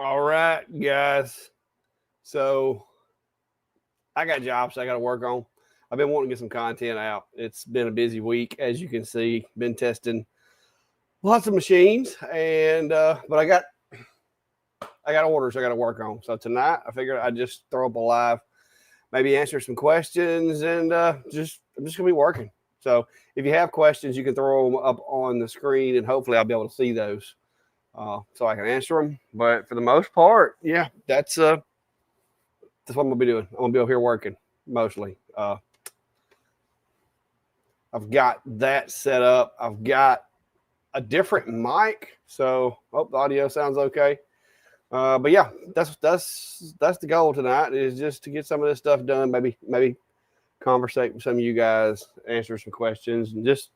All right, guys. So I got jobs I got to work on. I've been wanting to get some content out. It's been a busy week, as you can see. Been testing lots of machines, and but I got orders I got to work on. So tonight I figured I'd just throw up a live, maybe answer some questions, and I'm just gonna be working. So if you have questions, you can throw them up on the screen, and hopefully I'll be able to see those so I can answer them. But for the most part, yeah, that's what I'm gonna be doing. I'm gonna be over here working mostly. I've got that set up. I've got a different mic, so hope the audio sounds okay. But yeah, that's the goal tonight is just to get some of this stuff done. Maybe conversate with some of you guys, answer some questions, and just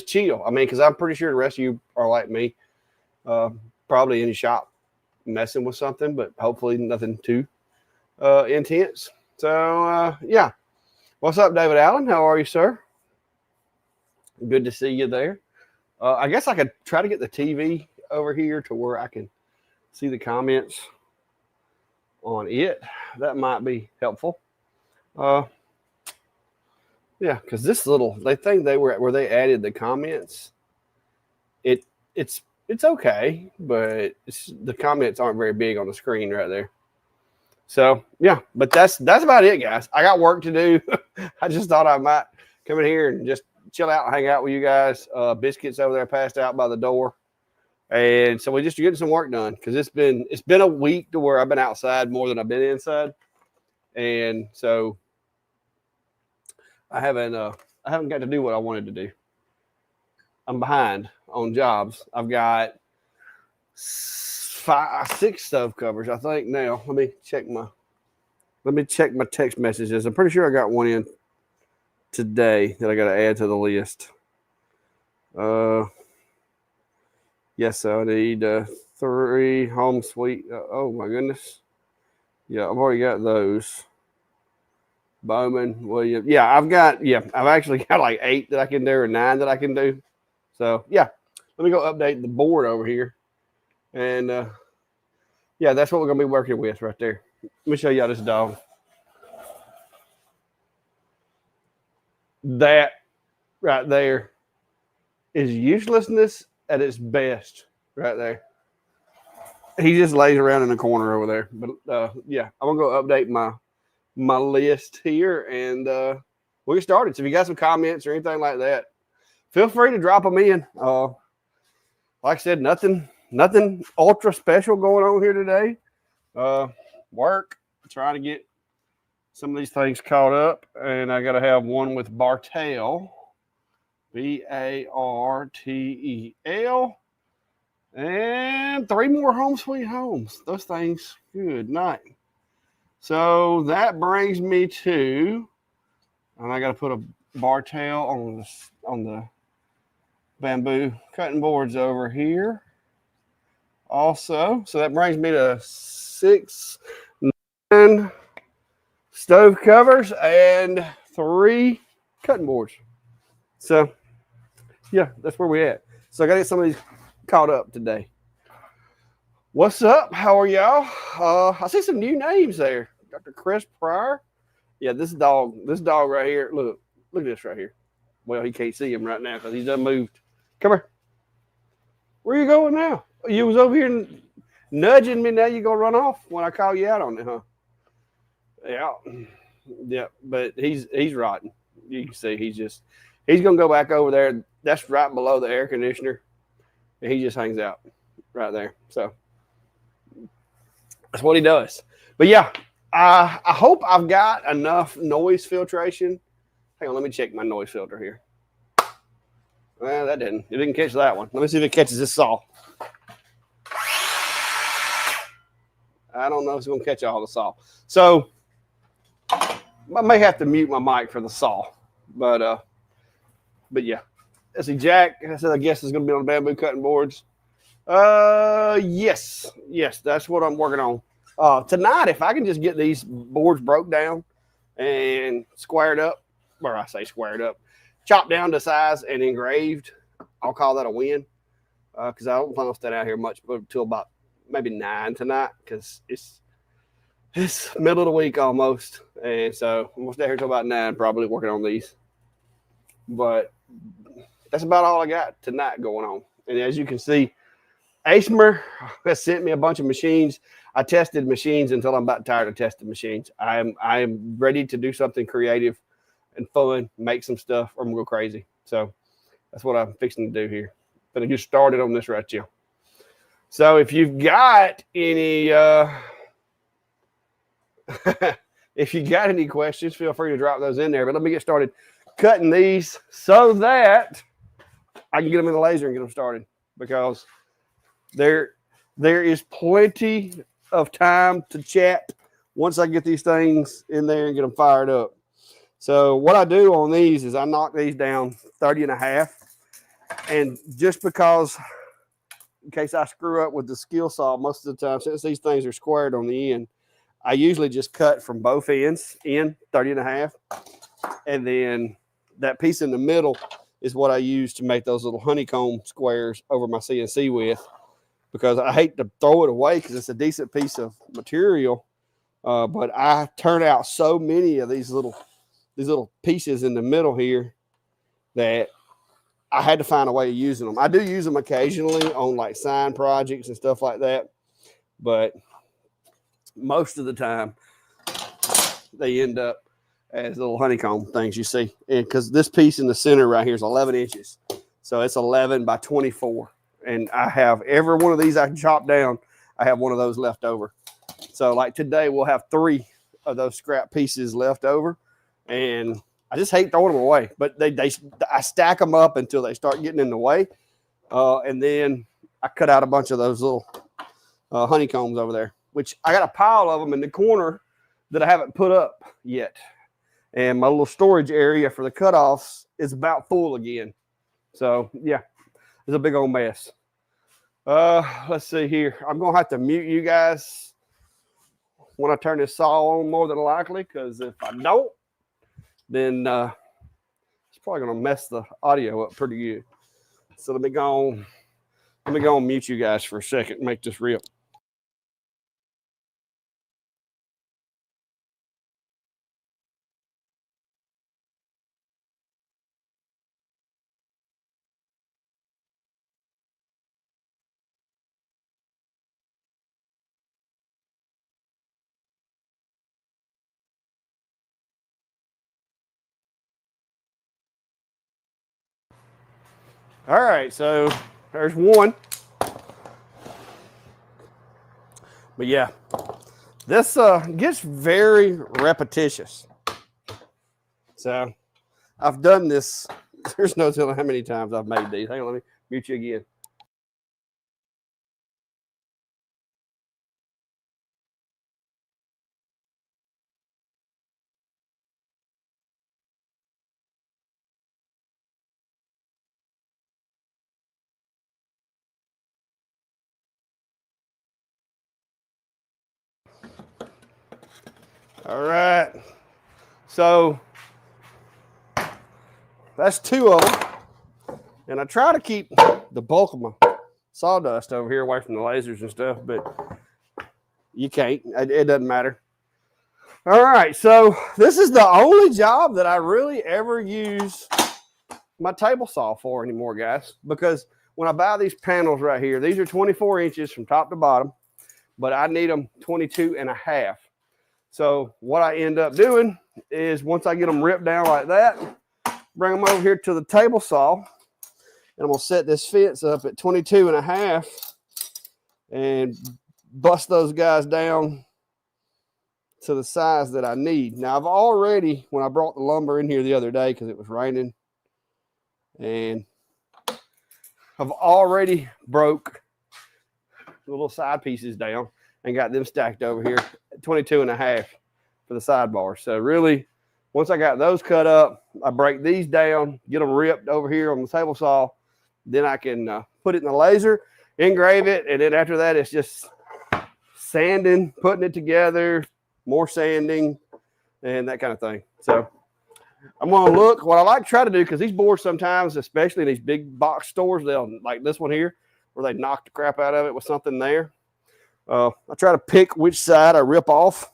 chill. I mean, because I'm pretty sure the rest of you are like me, uh, probably in the shop messing with something, but hopefully nothing too intense. So yeah, what's up, David Allen? How are you, sir? Good to see you there. I guess I could try to get the TV over here to where I can see the comments on it. That might be helpful. Uh, yeah, because this little they think they were where they added the comments. It it's okay, but the comments aren't very big on the screen right there. So yeah, but that's about it, guys. I got work to do. I just thought I might come in here and just chill out and hang out with you guys. Biscuits over there passed out by the door, and so we just getting some work done because it's been a week to where I've been outside more than I've been inside, and so I haven't got to do what I wanted to do. I'm behind on jobs. I've got 6 stove covers, I think now. Let me check my text messages. I'm pretty sure I got one in today that I got to add to the list. Yes, so I need 3 home suite. Oh my goodness. Yeah, I've already got those. Bowman, William. Yeah, I've actually got like 8 that I can do or 9 that I can do. So yeah, let me go update the board over here. And yeah, that's what we're gonna be working with right there. Let me show y'all this dog. That right there is uselessness at its best. Right there. He just lays around in the corner over there. But yeah, I'm gonna go update my list here and we'll get started. So if you got some comments or anything like that, feel free to drop them in. Like I said, nothing ultra special going on here today. Work, trying to get some of these things caught up, and I got to have one with Bartel, Bartel, and 3 more home sweet homes. Those things, good night. So that brings me to, and I got to put a Bartel on the bamboo cutting boards over here. Also, so that brings me to 6, 9 stove covers and 3 cutting boards. So yeah, that's where we at. So I got to get some of these caught up today. What's up? How are y'all? I see some new names there. Dr. Chris Pryor. Yeah, this dog right here. Look at this right here. Well, he can't see him right now because he's done moved. Come here. Where you going now? You was over here nudging me. Now you gonna run off when I call you out on it, huh? Yeah. But he's rotten. You can see he's gonna go back over there. That's right below the air conditioner, and he just hangs out right there. So that's what he does. But yeah, I hope I've got enough noise filtration. Hang on, let me check my noise filter here. Well, it didn't catch that one. Let me see if it catches this saw. I don't know if it's going to catch all the saw. So I may have to mute my mic for the saw. But yeah. Let's see, Jack, I guess it's going to be on the bamboo cutting boards. Yes, that's what I'm working on. Tonight, if I can just get these boards broke down and squared up, or I say squared up, chopped down to size and engraved, I'll call that a win. Because I don't plan on staying out here much until about maybe 9 tonight because it's middle of the week almost. And so we'll stay here until about 9, probably working on these. But that's about all I got tonight going on. And as you can see, Asmer has sent me a bunch of machines. I tested machines until I'm about tired of testing machines. I am ready to do something creative and fun, make some stuff, or I'm gonna go crazy. So that's what I'm fixing to do here. But I just started on this right here. So if you've got any if you got any questions, feel free to drop those in there. But let me get started cutting these so that I can get them in the laser and get them started, because there is plenty of time to chat once I get these things in there and get them fired up. So what I do on these is I knock these down 30.5, and just because in case I screw up with the skill saw most of the time, since these things are squared on the end, I usually just cut from both ends in 30.5, and then that piece in the middle is what I use to make those little honeycomb squares over my CNC with, because I hate to throw it away because it's a decent piece of material, but I turn out so many of these little pieces in the middle here that I had to find a way of using them. I do use them occasionally on like sign projects and stuff like that, but most of the time they end up as little honeycomb things you see. And because this piece in the center right here is 11 inches, so it's 11 by 24. And I have every one of these I can chop down, I have one of those left over. So like today we'll have 3 of those scrap pieces left over, and I just hate throwing them away, but I stack them up until they start getting in the way, and then I cut out a bunch of those little honeycombs over there, which I got a pile of them in the corner that I haven't put up yet, and my little storage area for the cutoffs is about full again. So yeah, it's a big old mess. Let's see here. I'm gonna have to mute you guys when I turn this saw on, more than likely, because if I don't, then it's probably going to mess the audio up pretty good. So let me go and mute you guys for a second and make this real. All right, so there's one. But yeah, this gets very repetitious. So I've done this. There's no telling how many times I've made these. Hang on, let me mute you again. All right, so that's 2 of them, and I try to keep the bulk of my sawdust over here away from the lasers and stuff, but you can't. It doesn't matter. All right, so this is the only job that I really ever use my table saw for anymore, guys, because when I buy these panels right here, these are 24 inches from top to bottom, but I need them 22.5. So what I end up doing is once I get them ripped down like that, bring them over here to the table saw, and I'm going to set this fence up at 22.5 and bust those guys down to the size that I need. Now, I've already, when I brought the lumber in here the other day because it was raining, and I've already broke the little side pieces down and got them stacked over here at 22.5 for the sidebar. So really, once I got those cut up, I break these down, get them ripped over here on the table saw. Then I can put it in the laser, engrave it, and then after that, it's just sanding, putting it together, more sanding, and that kind of thing. So I'm going to look. What I like to try to do, because these boards sometimes, especially in these big box stores, they'll, like this one here, where they knock the crap out of it with something there. I try to pick which side I rip off.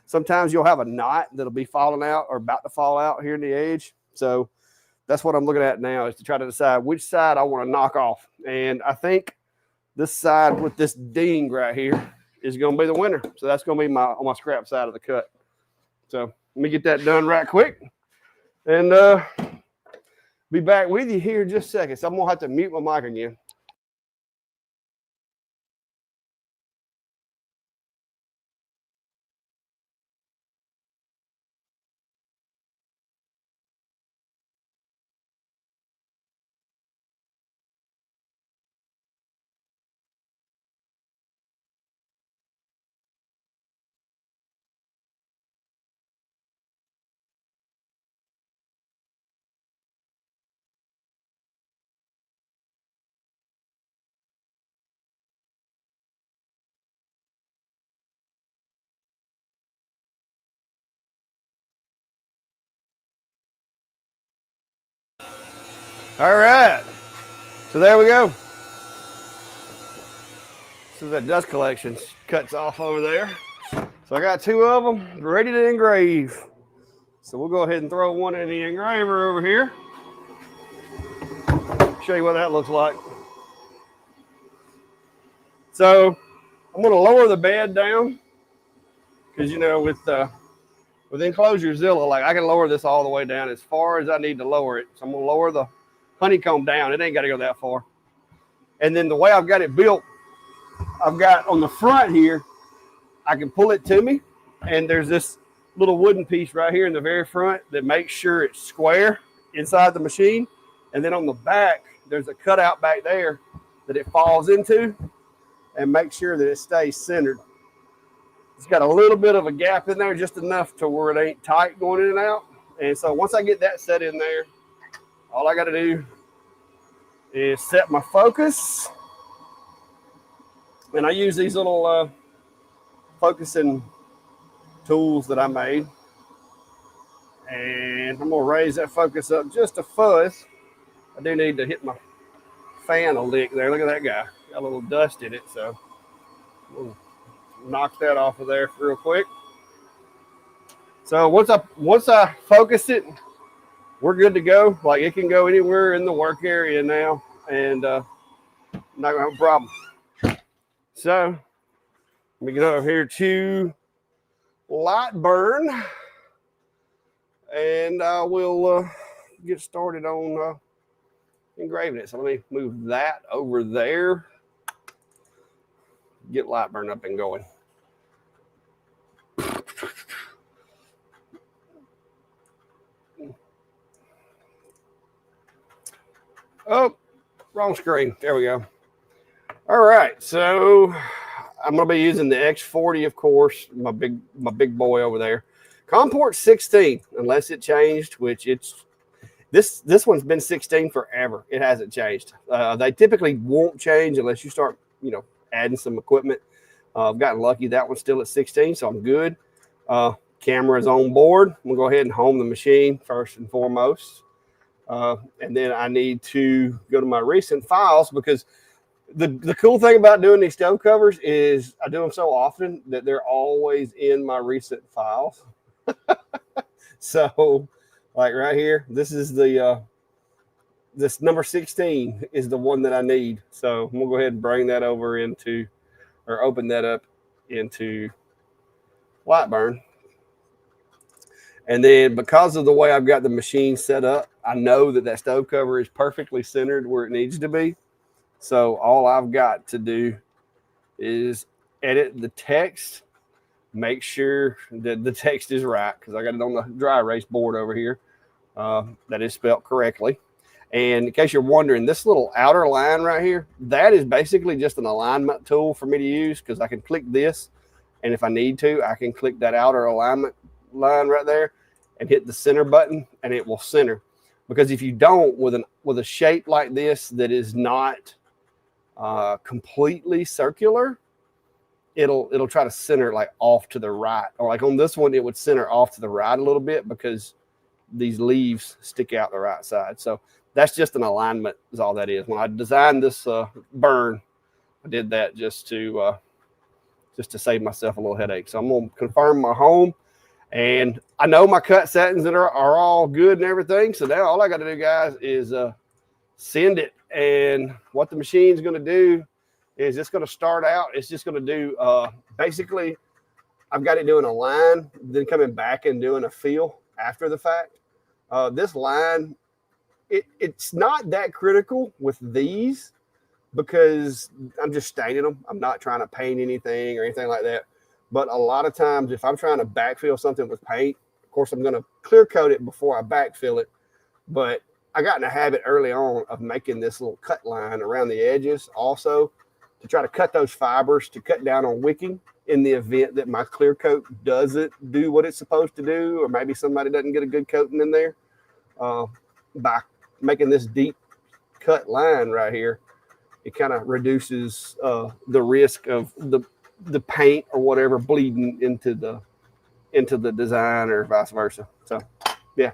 Sometimes you'll have a knot that'll be falling out or about to fall out here in the edge. So that's what I'm looking at now, is to try to decide which side I want to knock off. And I think this side with this ding right here is going to be the winner. So that's going to be on my scrap side of the cut. So let me get that done right quick. And be back with you here in just a second. So I'm going to have to mute my mic again. All right. So there we go. So that dust collection cuts off over there. So I got 2 of them ready to engrave. So we'll go ahead and throw one in the engraver over here. Show you what that looks like. So I'm going to lower the bed down because, you know, with enclosure Zilla, like I can lower this all the way down as far as I need to lower it. So I'm going to lower the honeycomb down. It ain't got to go that far. And then the way I've got it built, I've got on the front here, I can pull it to me, and there's this little wooden piece right here in the very front that makes sure it's square inside the machine. And then on the back, there's a cutout back there that it falls into and make sure that it stays centered. It's got a little bit of a gap in there, just enough to where it ain't tight going in and out. And so once I get that set in there, all I got to do is set my focus. And I use these little focusing tools that I made. And I'm going to raise that focus up just a fuzz. I do need to hit my fan a lick there. Look at that guy. Got a little dust in it, so we'll knock that off of there real quick. So once I focus it, we're good to go. Like, it can go anywhere in the work area now, and not gonna have a problem. So let me get over here to light burn, and I will get started on engraving it. So let me move that over there. Get light burn up and going. Oh, wrong screen. There we go. All right, so I'm going to be using the X40, of course, my big boy over there. Comport 16, unless it changed, which it's this one's been 16 forever. It hasn't changed. They typically won't change unless you start, you know, adding some equipment. I've gotten lucky. That one's still at 16, so I'm good. Camera is on board. I'm going to go ahead and home the machine first and foremost. And then I need to go to my recent files, because the cool thing about doing these stove covers is I do them so often that they're always in my recent files. So, like right here, this is the this number 16 is the one that I need. So I'm gonna go ahead and bring that over into, or open that up into Lightburn. And then because of the way I've got the machine set up, I know that that stove cover is perfectly centered where it needs to be. So all I've got to do is edit the text, make sure that the text is right, because I got it on the dry erase board over here. That is spelled correctly. And in case you're wondering, this little outer line right here, that is basically just an alignment tool for me to use, because I can click this, and if I need to, I can click that outer alignment line right there and hit the center button, and it will center. Because if you don't, with a shape like this that is not completely circular, it'll try to center like off to the right, or like on this one, it would center off to the right a little bit because these leaves stick out the right side. So that's just an alignment is all that is. When I designed this burn, I did that just to just to save myself a little headache. So I'm going to confirm my home. And I know my cut settings that are all good and everything. So now all I got to do, guys, is send it. And what the machine's going to do is it's going to start out. It's just going to do basically, I've got it doing a line, then coming back and doing a fill after the fact. This line, it's not that critical with these because I'm just staining them. I'm not trying to paint anything or anything like that. But a lot of times, if I'm trying to backfill something with paint, of course, I'm going to clear coat it before I backfill it. But I got in a habit early on of making this little cut line around the edges also to try to cut those fibers to cut down on wicking in the event that my clear coat doesn't do what it's supposed to do, or maybe somebody doesn't get a good coating in there. By making this deep cut line right here, it kind of reduces the risk of the paint or whatever bleeding into the design or vice versa. So yeah,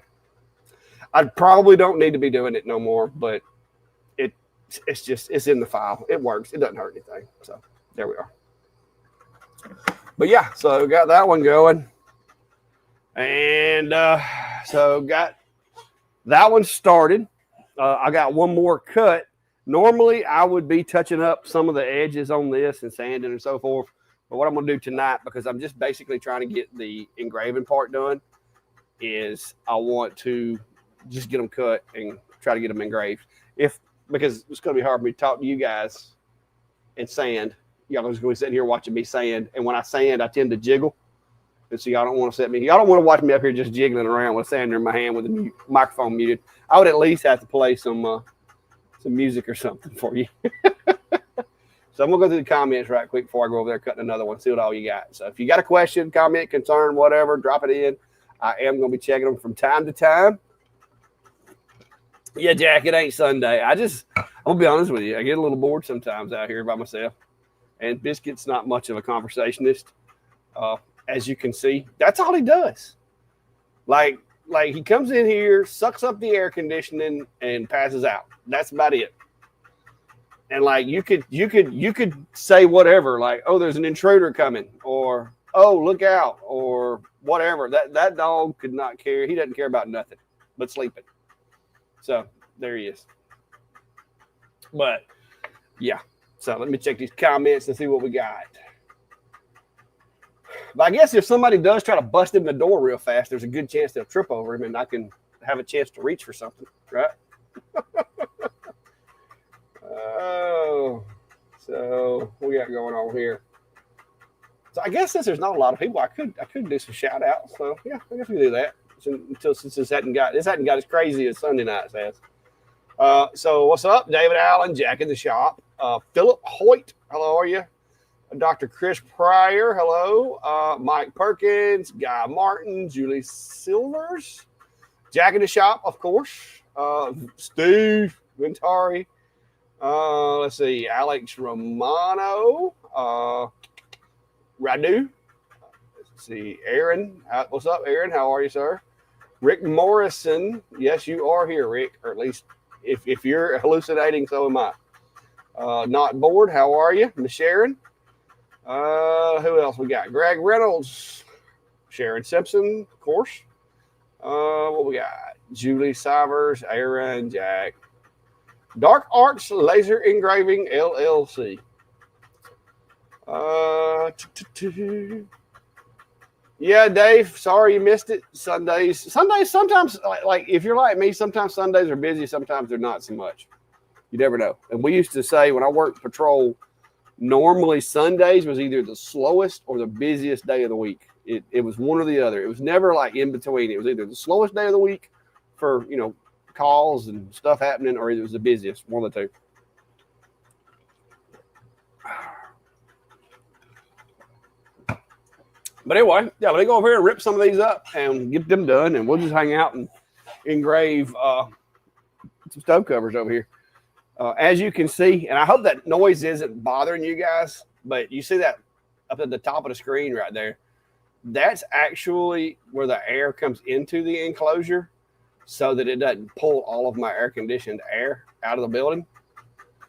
I probably don't need to be doing it no more, but it's in the file. It works. It doesn't hurt anything. So there we are. But yeah, so we got that one going, and so got that one started. I got one more cut. Normally, I would be touching up some of the edges on this and sanding and so forth. But what I'm going to do tonight, because I'm just basically trying to get the engraving part done, is I want to just get them cut and try to get them engraved. Because it's going to be hard for me to talk to you guys and sand. Y'all are just going to be sitting here watching me sand. And when I sand, I tend to jiggle. And so y'all don't want to y'all don't want to watch me up here just jiggling around with sander in my hand with the microphone muted. I would at least have to play some music or something for you. So I'm going to go through the comments right quick before I go over there cutting another one, see what all you got. So if you got a question, comment, concern, whatever, drop it in. I am going to be checking them from time to time. Yeah, Jack, it ain't Sunday. I'm going to be honest with you. I get a little bored sometimes out here by myself. And Biscuit's not much of a conversationist. As you can see, that's all he does. Like he comes in here, sucks up the air conditioning, and passes out. That's about it. And like you could say whatever, like, oh, there's an intruder coming, or oh, look out, or whatever. That dog could not care. He doesn't care about nothing but sleeping. So there he is. But yeah. So let me check these comments and see what we got. But I guess if somebody does try to bust in the door real fast, there's a good chance they'll trip over him and I can have a chance to reach for something, right? Oh, so what we got going on here? So I guess since there's not a lot of people, I could do some shout outs. So yeah, I guess we do that since this hadn't got as crazy as Sunday night has. So what's up, David Allen, Jack in the shop, Philip Hoyt, hello, are you? Dr. Chris Pryor, hello. Mike Perkins, Guy Martin, Julie Silvers, Jack in the shop, of course. Steve Ventari. Let's see, Alex Romano, Radu. Let's see, Aaron. What's up, Aaron? How are you, sir? Rick Morrison. Yes, you are here, Rick, or at least if you're hallucinating, so am I. Not bored. How are you, Miss Sharon? Who else we got? Greg Reynolds, Sharon Simpson, of course. What we got? Julie Sivers, Aaron, Jack. Dark Arts Laser Engraving LLC. Yeah, Dave. Sorry you missed it. Sundays sometimes, like if you're like me, sometimes Sundays are busy, sometimes they're not so much. You never know. And we used to say when I worked patrol, normally Sundays was either the slowest or the busiest day of the week. It was one or the other. It was never like in between. It was either the slowest day of the week for, calls and stuff happening, or it was the busiest, one of the two. But anyway, yeah, let me go over here and rip some of these up and get them done, and we'll just hang out and engrave some stove covers over here. As you can see, and I hope that noise isn't bothering you guys, but you see that up at the top of the screen right there? That's actually where the air comes into the enclosure so that it doesn't pull all of my air-conditioned air out of the building.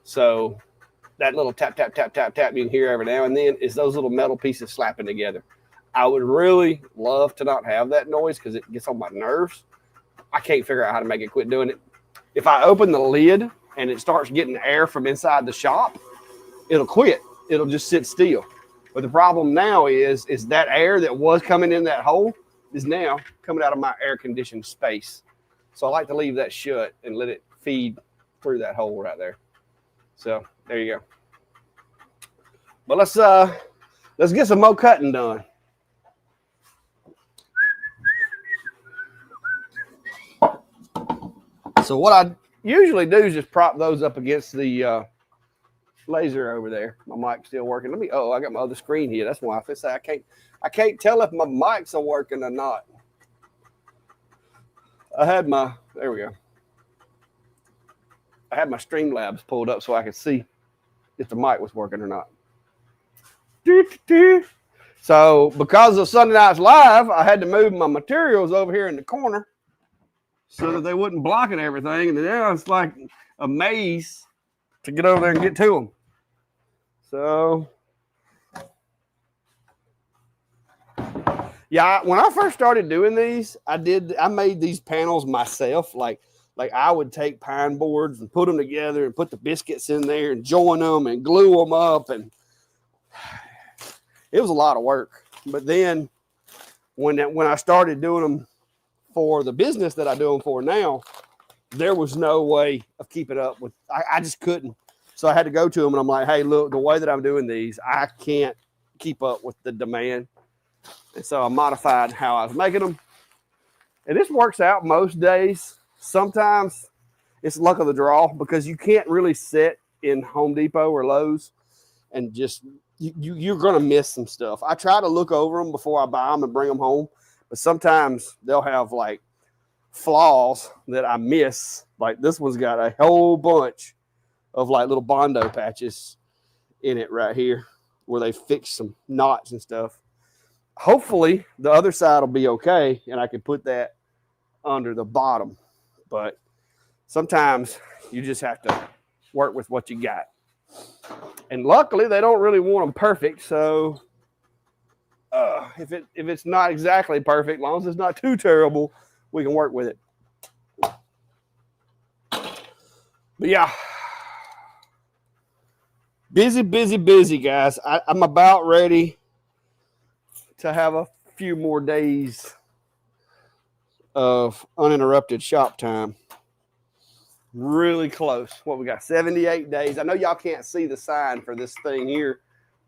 So that little tap, tap, tap, tap, tap you can hear every now and then is those little metal pieces slapping together. I would really love to not have that noise because it gets on my nerves. I can't figure out how to make it quit doing it. If I open the lid and it starts getting air from inside the shop, it'll quit. It'll just sit still. But the problem now is that air that was coming in that hole is now coming out of my air conditioned space. So I like to leave that shut and let it feed through that hole right there. So there you go. But let's get some more cutting done. So what I usually do is just prop those up against the laser over there. My mic's still working. I got my other screen here. That's why I can't tell if my mic's working or not. There we go. I had my Streamlabs pulled up so I could see if the mic was working or not. So because of Sunday Night's Live, I had to move my materials over here in the corner so that they wouldn't block it everything. And now it's like a maze to get over there and get to them. So, yeah, when I first started doing these, I made these panels myself. Like I would take pine boards and put them together and put the biscuits in there and join them and glue them up. And it was a lot of work. But then when I started doing them for the business that I do them for now, there was no way of keeping up with. I just couldn't. So I had to go to them and I'm like, hey, look, the way that I'm doing these, I can't keep up with the demand. And so I modified how I was making them. And this works out most days. Sometimes it's luck of the draw because you can't really sit in Home Depot or Lowe's and just, you're going to miss some stuff. I try to look over them before I buy them and bring them home. But sometimes they'll have like flaws that I miss. Like this one's got a whole bunch of like little Bondo patches in it right here where they fix some knots and stuff. Hopefully the other side will be okay and I can put that under the bottom. But sometimes you just have to work with what you got. And luckily they don't really want them perfect. So if it's not exactly perfect, as long as it's not too terrible, we can work with it. But yeah, busy, guys. I'm about ready to have a few more days of uninterrupted shop time. Really close. What we got? 78 days. I know y'all can't see the sign for this thing here,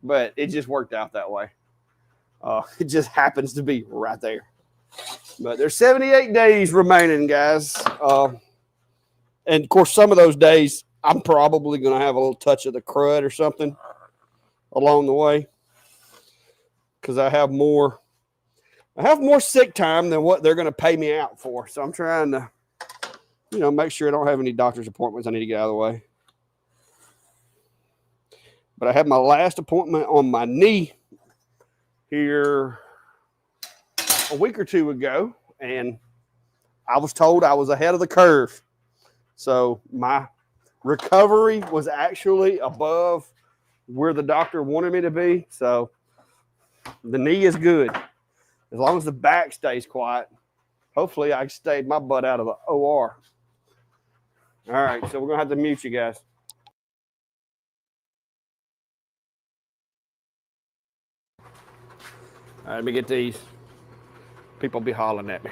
but it just worked out that way. It just happens to be right there. But there's 78 days remaining, guys. And of course, some of those days I'm probably going to have a little touch of the crud or something along the way because I have more sick time than what they're going to pay me out for. So I'm trying to, make sure I don't have any doctor's appointments I need to get out of the way. But I had my last appointment on my knee here a week or two ago, and I was told I was ahead of the curve. So my recovery was actually above where the doctor wanted me to be. So the knee is good. As long as the back stays quiet, hopefully I stayed my butt out of the OR. All right, so we're going to have to mute you guys. All right, let me get these. People be hollering at me.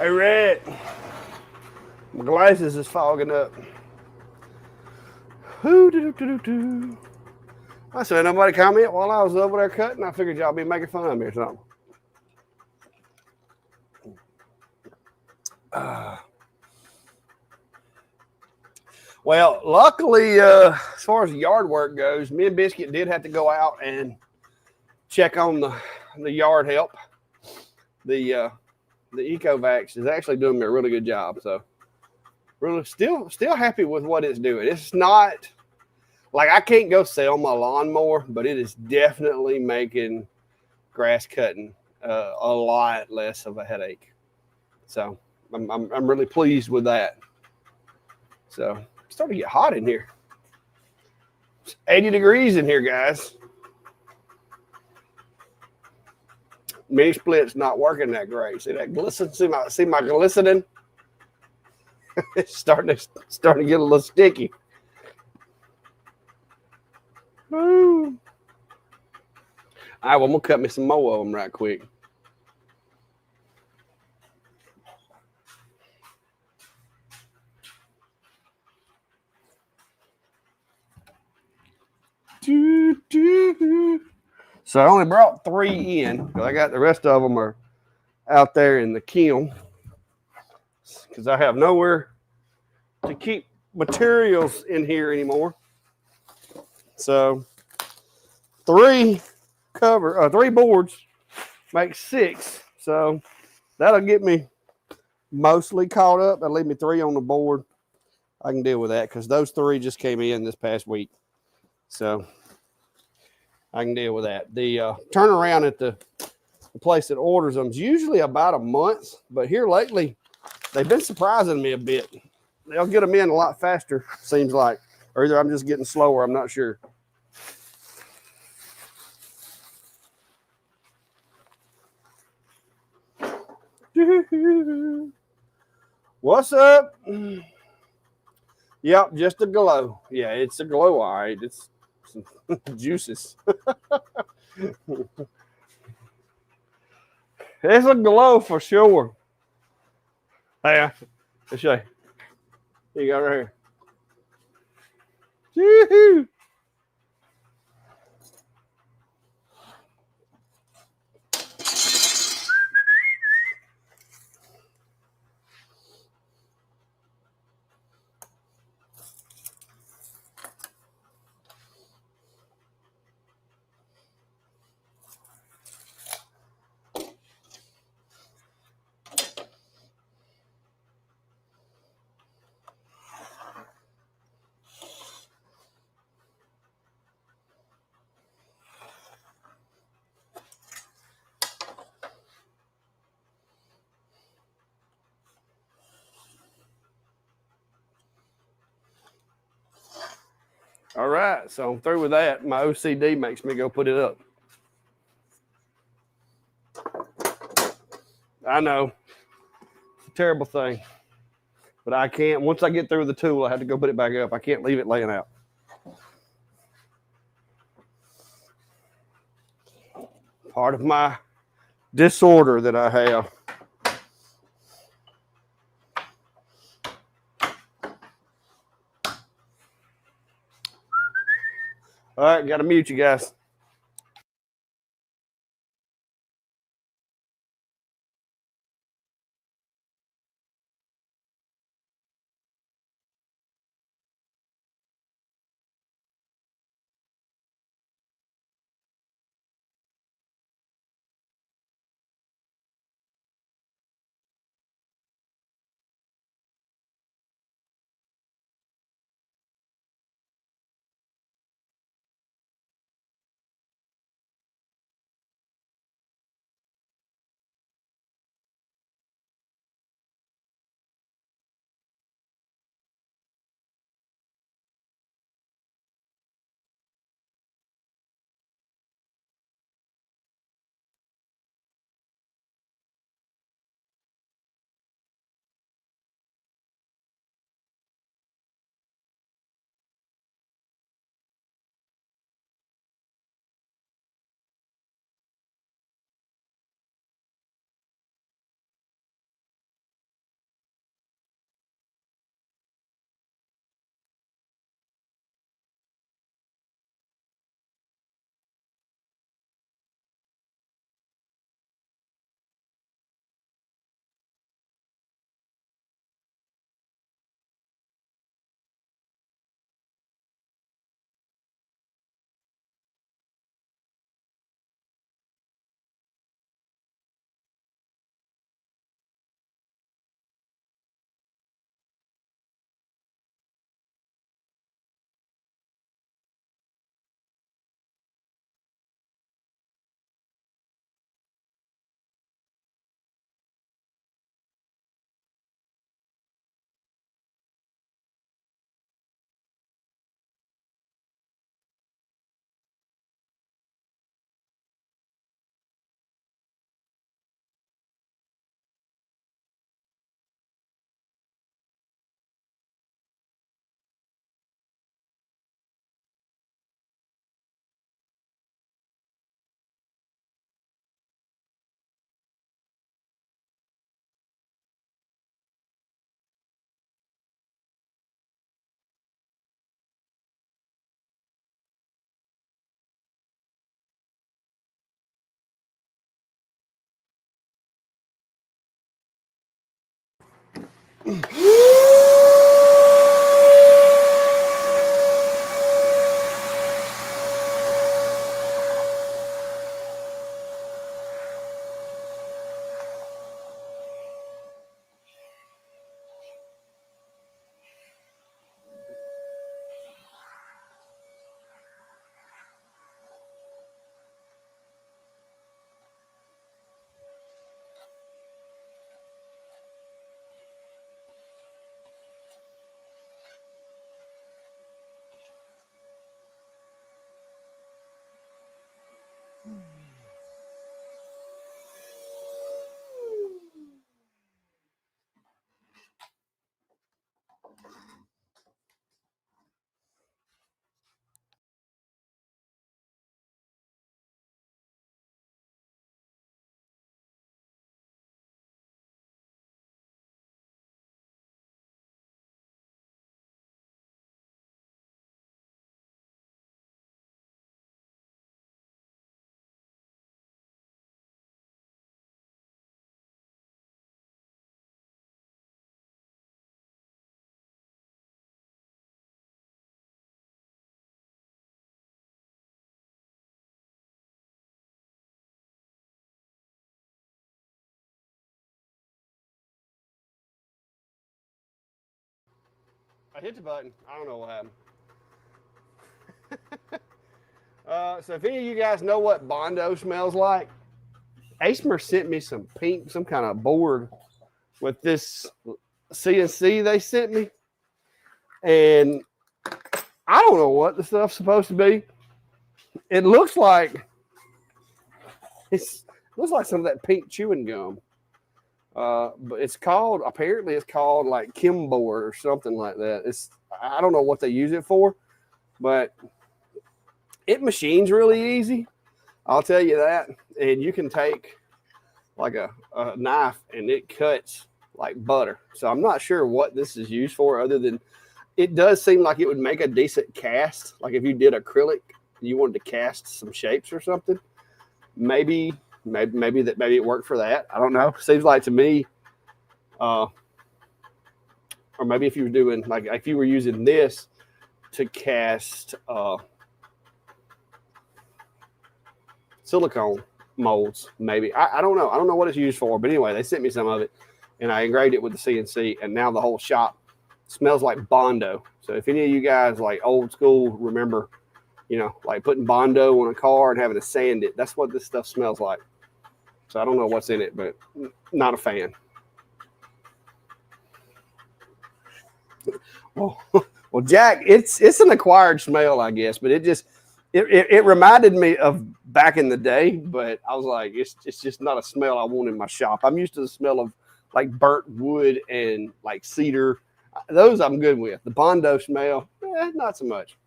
Hey, Red. My glasses is fogging up. I said nobody comment while I was over there cutting. I figured y'all be making fun of me or something. Well, luckily, as far as yard work goes, me and Biscuit did have to go out and check on the yard help. The Ecovacs is actually doing me a really good job. So really still happy with what it's doing. It's not like I can't go sell my lawnmower, but it is definitely making grass cutting a lot less of a headache. So I'm really pleased with that. So it's starting to get hot in here. It's 80 degrees in here, guys. Mini split's not working that great. See that glisten? See my glistening? It's starting to get a little sticky. Woo. All right, well, I'm gonna cut me some more of them right quick. So I only brought 3 in because I got the rest of them are out there in the kiln because I have nowhere to keep materials in here anymore. So 3 boards make 6. So that'll get me mostly caught up. That'll leave me 3 on the board. I can deal with that because those 3 just came in this past week. So I can deal with that. The turnaround at the place that orders them is usually about a month, but here lately they've been surprising me a bit. They'll get them in a lot faster, seems like, or either I'm just getting slower. I'm not sure. What's up? Yep, just a glow. Yeah, it's a glow. All right, it's some juices. It's a glow for sure. Hey, let's show you. Here you go right here. Woo-hoo. All right, so I'm through with that. My OCD makes me go put it up. I know. It's a terrible thing. But I can't, once I get through the tool, I have to go put it back up. I can't leave it laying out. Part of my disorder that I have. All right, got to mute you guys. I hit the button. I don't know what happened. So if any of you guys know what Bondo smells like, Asmer sent me some kind of board with this CNC they sent me. And I don't know what the stuff's supposed to be. It looks like some of that pink chewing gum. But apparently it's called like Kim board or something like that. I don't know what they use it for, but it machines really easy. I'll tell you that. And you can take like a knife and it cuts like butter. So I'm not sure what this is used for, other than it does seem like it would make a decent cast. Like if you did acrylic, you wanted to cast some shapes or something, maybe it worked for that. I don't know. Seems like to me, or maybe if you were doing like if you were using this to cast silicone molds, maybe. I don't know. I don't know what it's used for, but anyway, they sent me some of it, and I engraved it with the CNC, and now the whole shop smells like Bondo. So if any of you guys like old school remember, like putting Bondo on a car and having to sand it, that's what this stuff smells like. So I don't know what's in it, but not a fan. Well, Jack, it's an acquired smell, I guess, but it reminded me of back in the day, but I was like, it's just not a smell I want in my shop. I'm used to the smell of like burnt wood and like cedar. Those I'm good with. The Bondo smell, not so much.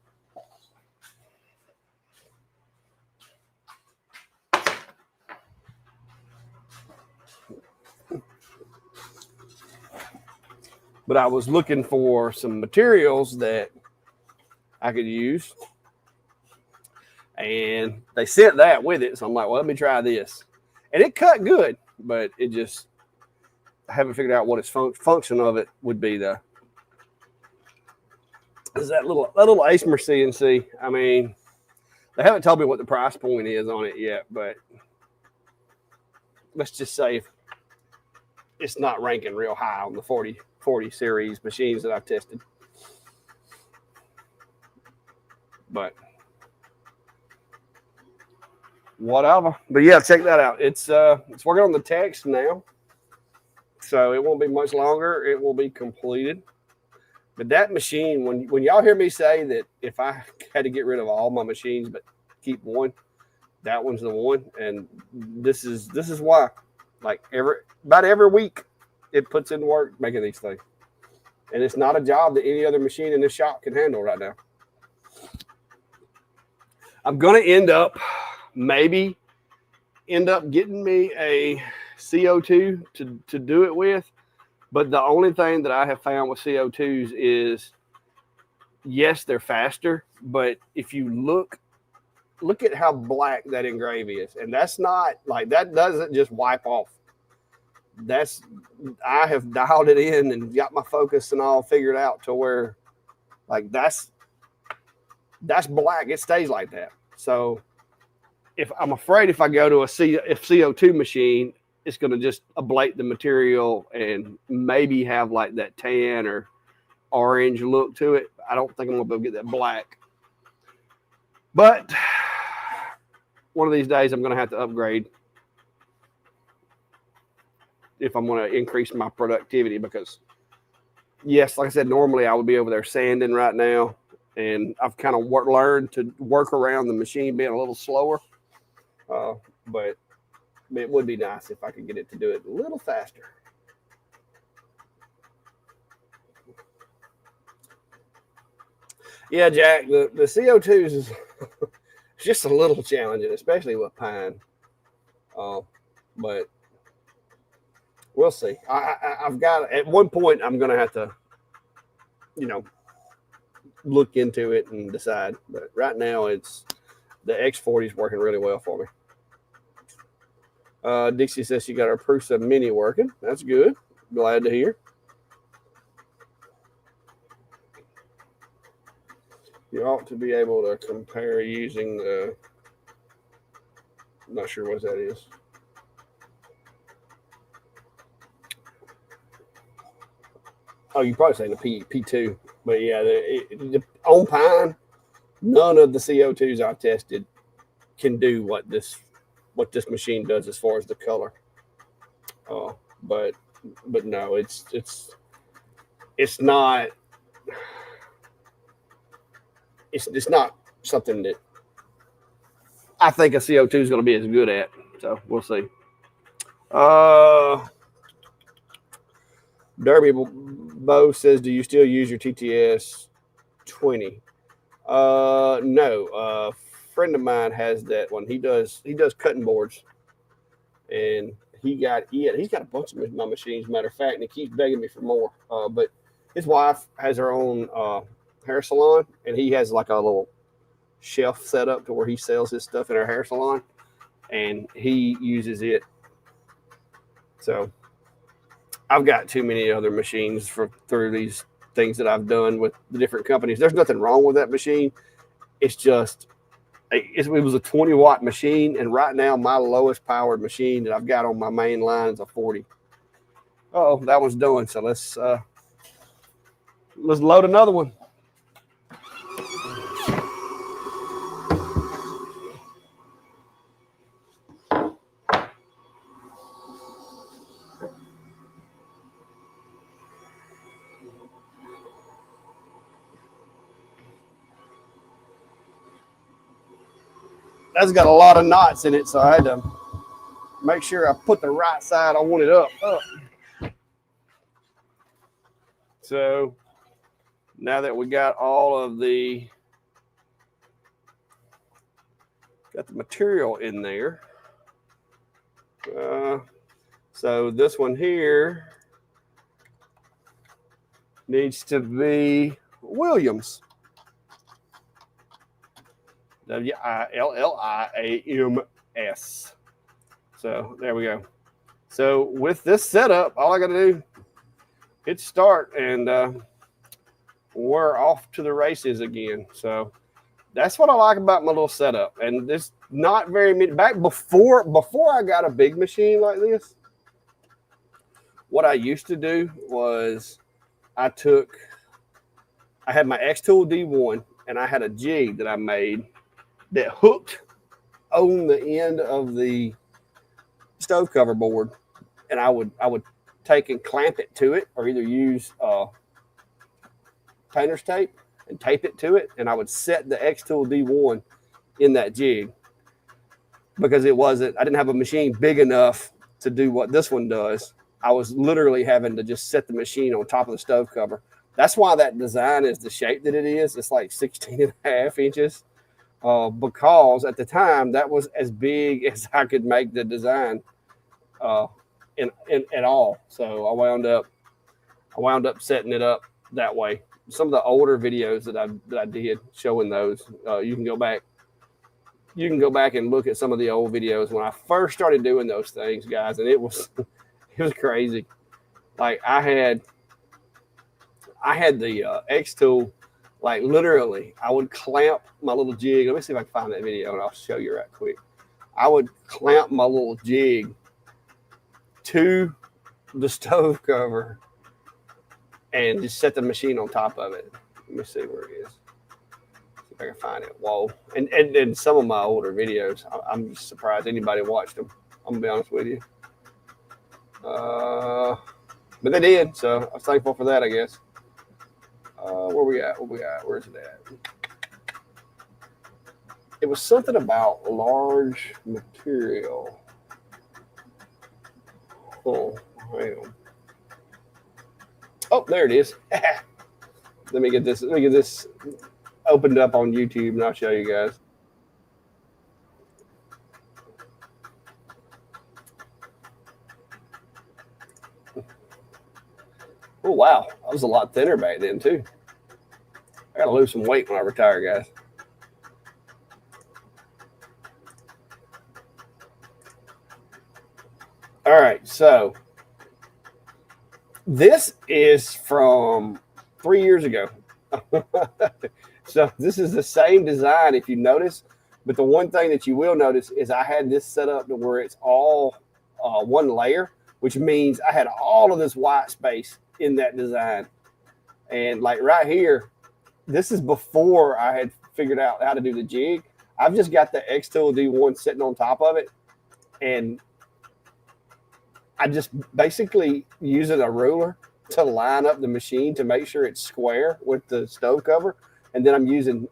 But I was looking for some materials that I could use, and they sent that with it. So I'm like, well, let me try this. And it cut good, but I haven't figured out what its function of it would be though. Is that little Asmer CNC? I mean, they haven't told me what the price point is on it yet, but let's just say it's not ranking real high on the 40 series machines that I've tested. But whatever. But yeah, check that out. It's working on the text now, so it won't be much longer. It will be completed. But that machine, when y'all hear me say that if I had to get rid of all my machines but keep one, that one's the one. And this is why. Like about every week, it puts in work making these things. And it's not a job that any other machine in this shop can handle right now. I'm going to end up getting me a CO2 to do it with. But the only thing that I have found with CO2s is, yes, they're faster. But if you look at how black that engrave is. And that's not like, that doesn't just wipe off. I have dialed it in and got my focus and all figured out to where like that's black. It stays like that. So if I'm afraid if I go to a CO2 machine, it's going to just ablate the material and maybe have like that tan or orange look to it. I don't think I'm going to be able to get that black. But one of these days I'm going to have to upgrade if I'm going to increase my productivity, because yes, like I said, normally I would be over there sanding right now, and I've kind of learned to work around the machine being a little slower. But it would be nice if I could get it to do it a little faster. Yeah, Jack, the CO2s is just a little challenging, especially with pine. But we'll see. I've got, at one point, I'm going to have to, look into it and decide. But right now, it's the X40 is working really well for me. Dixie says she got her Prusa Mini working. That's good. Glad to hear. You ought to be able to compare using the, I'm not sure what that is. Oh, you're probably saying the P2. But yeah, on pine, none of the CO2s I've tested can do what this machine does as far as the color. But no, it's not. It's not something that I think a CO2 is going to be as good at. So we'll see. Derby Bo says, "Do you still use your TTS 20?" No. A friend of mine has that one. He does cutting boards, and he's got a bunch of my machines. Matter of fact, and he keeps begging me for more. But his wife has her own hair salon, and he has like a little shelf set up to where he sells his stuff in her hair salon, and he uses it. So I've got too many other machines through these things that I've done with the different companies. There's nothing wrong with that machine. It's just it was a 20-watt machine, and right now my lowest powered machine that I've got on my main line is a 40. Oh, that one's done. So let's load another one. That's got a lot of knots in it, so I had to make sure I put the right side I want it up. So now that we got all of the material in there, so this one here needs to be Williams. WILLIAMS. So there we go. So with this setup, all I got to do hit start, and we're off to the races again. So that's what I like about my little setup. And there's not very many. Back before I got a big machine like this, what I used to do was I had my X-Tool D1, and I had a jig that I made that hooked on the end of the stove cover board, and I would take and clamp it to it, or either use painter's tape and tape it to it, and I would set the X-Tool D1 in that jig, because I didn't have a machine big enough to do what this one does. I was literally having to just set the machine on top of the stove cover. That's why that design is the shape that it is. It's like 16.5 inches. Because at the time that was as big as I could make the design in at all. So I wound up setting it up that way. Some of the older videos that I did showing those, you can go back and look at some of the old videos when I first started doing those things, guys, and it was It was crazy. Like I had the X tool. Like literally, I would clamp my little jig. Let me see if I can find that video, and I'll show you right quick. I would clamp my little jig to the stove cover and just set the machine on top of it. Let me see where it is. See if I can find it. Whoa. And some of my older videos, I'm just surprised anybody watched them. I'm going to be honest with you. But they did, so I was thankful for that, I guess. Where we at? Where's it at? It was something about large material. Oh, hang on. Oh, there it is. Let me get this opened up on YouTube, and I'll show you guys. Oh wow, I was a lot thinner back then too. I gotta lose some weight when I retire, guys. All right, so this is from 3 years ago. So this is the same design if you notice, but the one thing that you will notice is I had this set up to where it's all one layer, which means I had all of this white space in that design. And like right here, this is before I had figured out how to do the jig. I've just got the X Tool D1 sitting on top of it, and I just basically using a ruler to line up the machine to make sure it's square with the stove cover. And then I'm using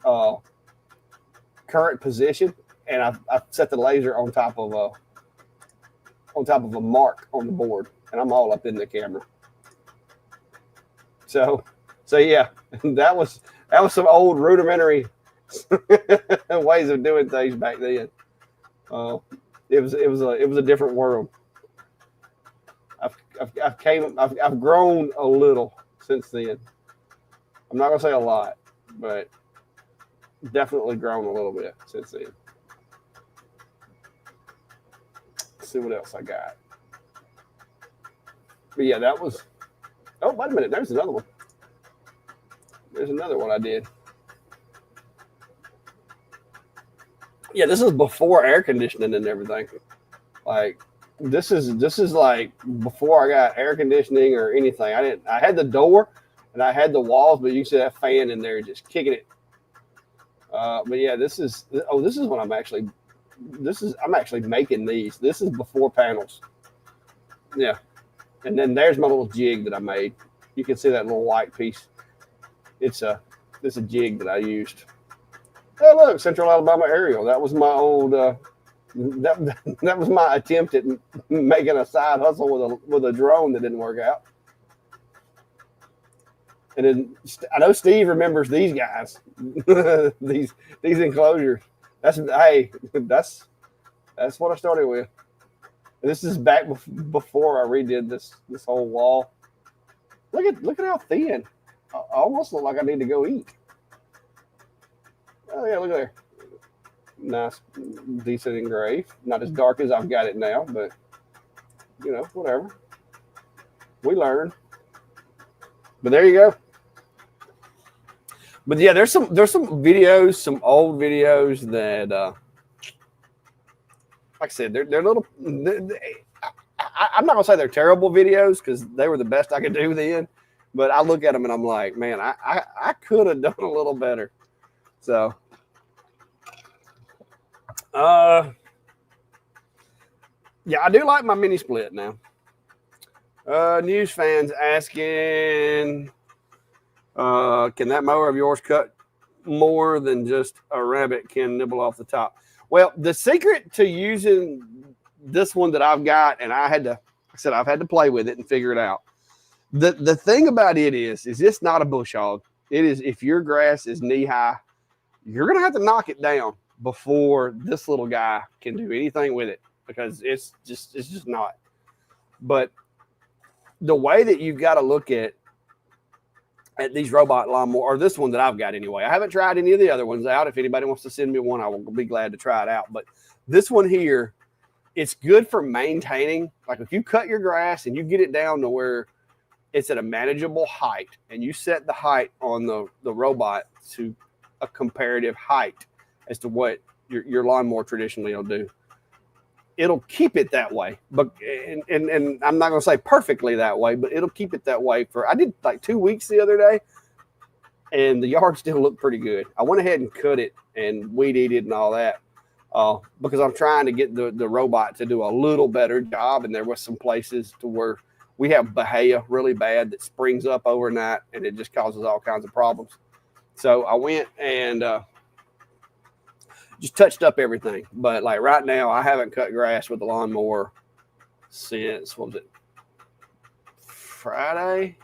current position, and I've set the laser on top of a mark on the board, and I'm all up in the camera. So yeah, that was some old rudimentary ways of doing things back then. It was a different world. I've grown a little since then. I'm not gonna say a lot, but definitely grown a little bit since then. Let's see what else I got. But yeah, that was. Oh, wait a minute. There's another one. There's another one I did. Yeah, this is before air conditioning and everything. Like this is like before I got air conditioning or anything. I had the door and I had the walls, but you can see that fan in there just kicking it. But yeah, this is when I'm actually making these. This is before panels. Yeah. And then there's my little jig that I made. You can see that little white piece. It's a jig that I used. Oh look, Central Alabama aerial. That was my old that was my attempt at making a side hustle with a drone that didn't work out. And then I know Steve remembers these guys, these enclosures. That's what I started with. And this is back before I redid this whole wall. Look at how thin. I almost look like I need to go eat. Oh yeah, look there. Nice, decent engrave. Not as dark as I've got it now, but you know, whatever. We learn. But there you go. But yeah, there's some videos, some old videos that, like I said, they're little. I'm not gonna say they're terrible videos because they were the best I could do then. But I look at them and I'm like, man, I could have done a little better. So, yeah, I do like my mini split now. News fans asking, can that mower of yours cut more than just a rabbit can nibble off the top? Well, the secret to using this one that I've got, and I've had to play with it and figure it out. The thing about it is it's not a bush hog. It is, if your grass is knee high, you're gonna have to knock it down before this little guy can do anything with it, because it's just not. But the way that you've got to look at these robot lawnmower, or this one that I've got anyway. I haven't tried any of the other ones out. If anybody wants to send me one, I will be glad to try it out. But this one here, it's good for maintaining. Like if you cut your grass and you get it down to where it's at a manageable height, and you set the height on the robot to a comparative height as to what your lawnmower traditionally will do, it'll keep it that way. But and I'm not going to say perfectly that way, but it'll keep it that way for, I did like 2 weeks the other day, and the yard still looked pretty good. I went ahead and cut it and weed eated and all that because I'm trying to get the robot to do a little better job. And there was some places to where we have bahia really bad that springs up overnight, and it just causes all kinds of problems. So I went and just touched up everything. But like right now, I haven't cut grass with the lawnmower since, what was it, Friday?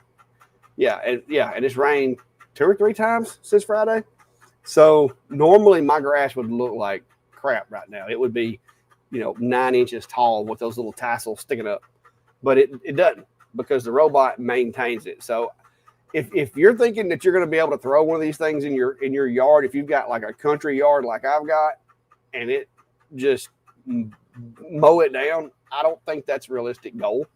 Yeah, and it's rained 2 or 3 times since Friday. So normally my grass would look like crap right now. It would be, 9 inches tall with those little tassels sticking up. But it doesn't, because the robot maintains it. So if you're thinking that you're going to be able to throw one of these things in your yard, if you've got like a country yard like I've got, and it just mow it down, I don't think that's a realistic goal.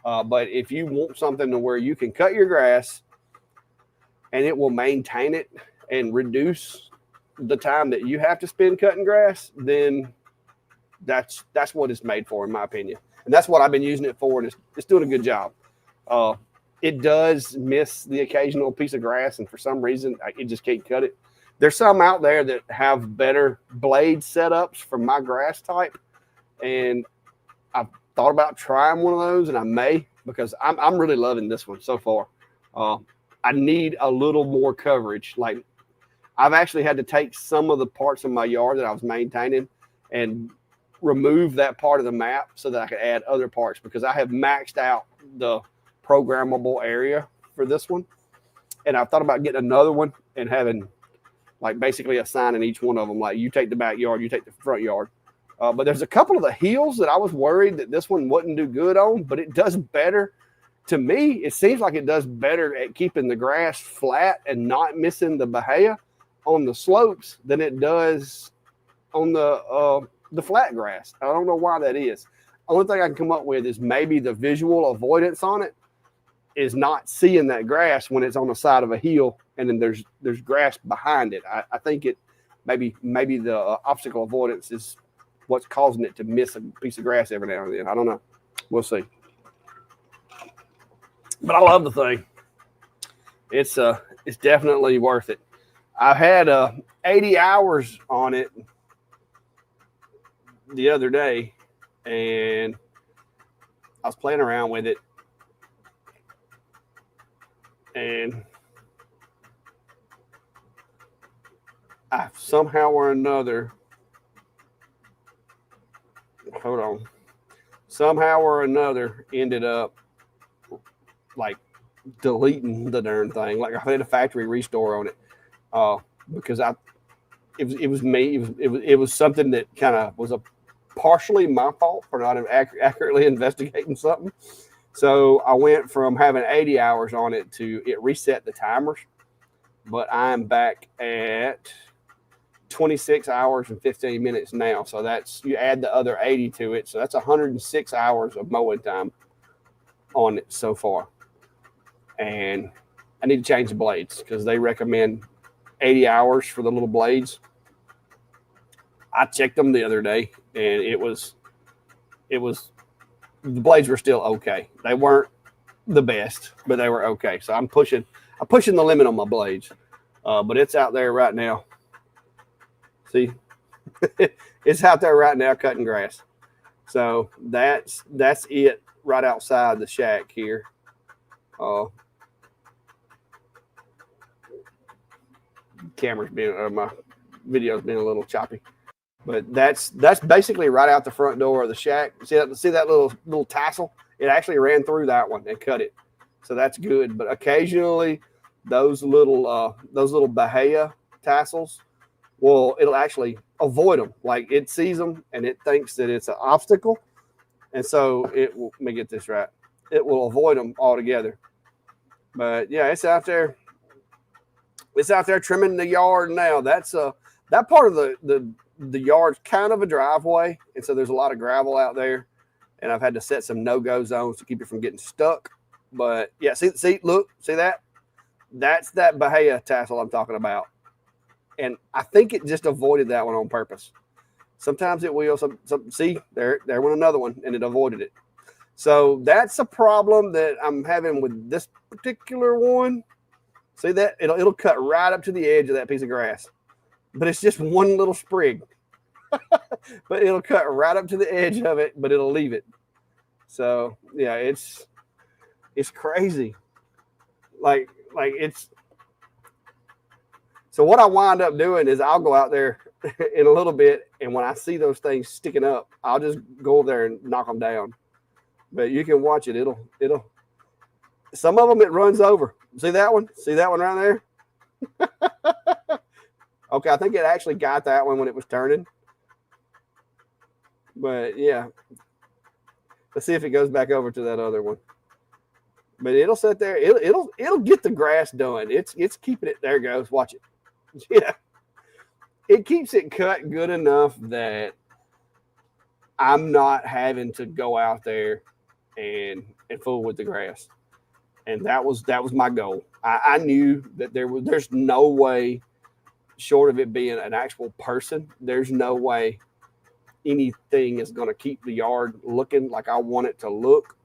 But if you want something to where you can cut your grass and it will maintain it and reduce the time that you have to spend cutting grass, then that's what it's made for, in my opinion. And that's what I've been using it for, and it's doing a good job. It does miss the occasional piece of grass, and for some reason, it just can't cut it. There's some out there that have better blade setups for my grass type, and I've thought about trying one of those, and I may, because I'm really loving this one so far. I need a little more coverage. Like, I've actually had to take some of the parts of my yard that I was maintaining and remove that part of the map so that I could add other parts, because I have maxed out the programmable area for this one. And I've thought about getting another one and having like basically assigning each one of them, like you take the backyard, you take the front yard. But there's a couple of the hills that I was worried that this one wouldn't do good on, but it does better. To me, it seems like it does better at keeping the grass flat and not missing the bahia on the slopes than it does on the flat grass. I don't know why that is. Only thing I can come up with is maybe the visual avoidance on it is not seeing that grass when it's on the side of a hill and then there's grass behind it. I think it maybe the obstacle avoidance is what's causing it to miss a piece of grass every now and then. I don't know. We'll see. But I love the thing. It's definitely worth it. I had 80 hours on it the other day, and I was playing around with it, and I somehow or another ended up like deleting the darn thing. Like I had a factory restore on it because it was something that kind of was a partially my fault for not accurately investigating something. So I went from having 80 hours on it to it reset the timers, but I'm back at 26 hours and 15 minutes now. So that's, you add the other 80 to it. So that's 106 hours of mowing time on it so far. And I need to change the blades because they recommend 80 hours for the little blades. I checked them the other day, and it was the blades were still okay. They weren't the best, but they were okay. So I'm pushing the limit on my blades. But it's out there right now. See, it's out there right now cutting grass. So that's it right outside the shack here. Camera's being, my video's being a little choppy, but that's basically right out the front door of the shack. See that little tassel? It actually ran through that one and cut it. So that's good. But occasionally those little bahia tassels, well, it'll actually avoid them. Like it sees them and it thinks that it's an obstacle. And so it will, let me get this right. It will avoid them altogether. But yeah, it's out there. It's out there trimming the yard now. That's that part of the yard's kind of a driveway, and so there's a lot of gravel out there, and I've had to set some no-go zones to keep it from getting stuck. But yeah, see, look, see that? That's that Bahia tassel I'm talking about. And I think it just avoided that one on purpose. Sometimes it will. See, there went another one, and it avoided it. So that's a problem that I'm having with this particular one. See that? It'll cut right up to the edge of that piece of grass. But it's just one little sprig. But it'll cut right up to the edge of it, but it'll leave it. So yeah, it's crazy. Like it's. So what I wind up doing is I'll go out there in a little bit, and when I see those things sticking up, I'll just go over there and knock them down. But you can watch it. It'll. Some of them it runs over. See that one? See that one right there? Okay, I think it actually got that one when it was turning. But yeah, let's see if it goes back over to that other one. But it'll sit there. It'll get the grass done. It's keeping it. There it goes. Watch it. Yeah, it keeps it cut good enough that I'm not having to go out there and fool with the grass. And that was my goal. I knew that there's no way, short of it being an actual person, there's no way anything is going to keep the yard looking like I want it to look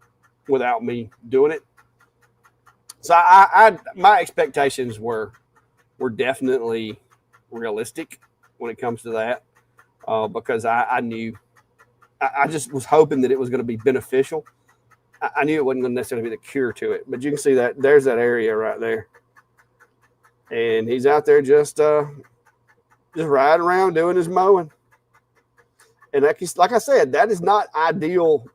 without me doing it. So my expectations were definitely realistic when it comes to that, because I knew, I just was hoping that it was going to be beneficial. I knew it wasn't going to necessarily be the cure to it, but you can see that there's that area right there, and he's out there just riding around doing his mowing. And like I said, that is not ideal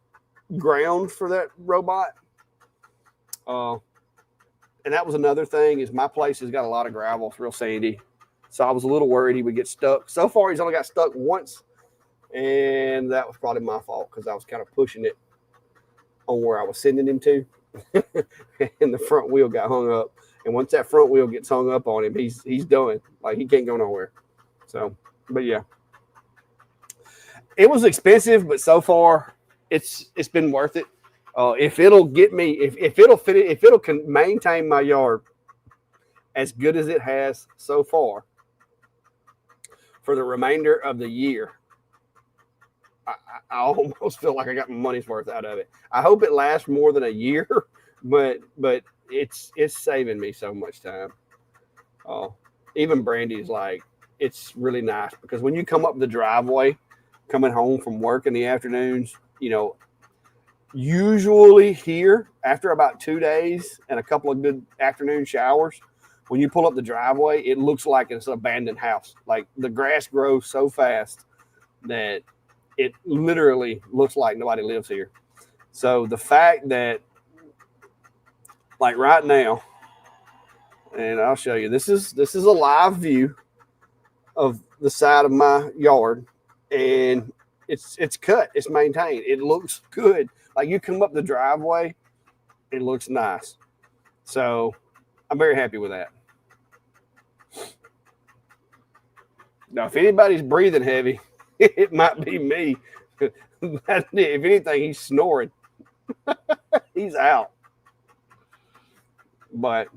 ground for that robot. And that was another thing, is my place has got a lot of gravel. It's real sandy. So I was a little worried he would get stuck. So far, he's only got stuck once. And that was probably my fault, because I was kind of pushing it on where I was sending him to. And the front wheel got hung up. And once that front wheel gets hung up on him, he's done. Like, he can't go nowhere. So, but yeah. It was expensive, but so far, it's been worth it. If it'll get me, if it'll fit it, if it'll maintain my yard as good as it has so far for the remainder of the year, I almost feel like I got my money's worth out of it. I hope it lasts more than a year, but it's saving me so much time. Even Brandy's like, it's really nice, because when you come up the driveway, coming home from work in the afternoons, you know, usually here, after about 2 days and a couple of good afternoon showers, when you pull up the driveway, it looks like it's an abandoned house. Like, the grass grows so fast that it literally looks like nobody lives here. So the fact that, like right now, and I'll show you, this is a live view of the side of my yard, and it's cut, it's maintained, it looks good. Like, you come up the driveway, it looks nice. So I'm very happy with that. Now, if anybody's breathing heavy, it might be me. If anything, he's snoring. He's out. But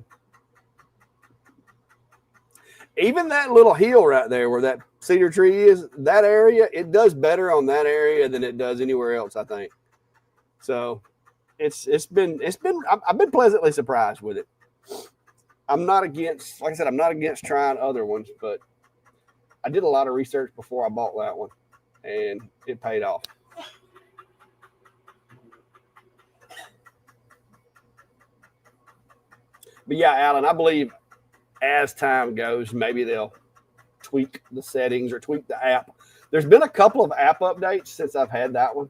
even that little hill right there where that cedar tree is, that area, it does better on that area than it does anywhere else, I think. So I've been pleasantly surprised with it. I'm not against, like I said, I'm not against trying other ones, but I did a lot of research before I bought that one, and it paid off. But yeah, Alan, I believe as time goes, maybe they'll tweak the settings or tweak the app. There's been a couple of app updates since I've had that one.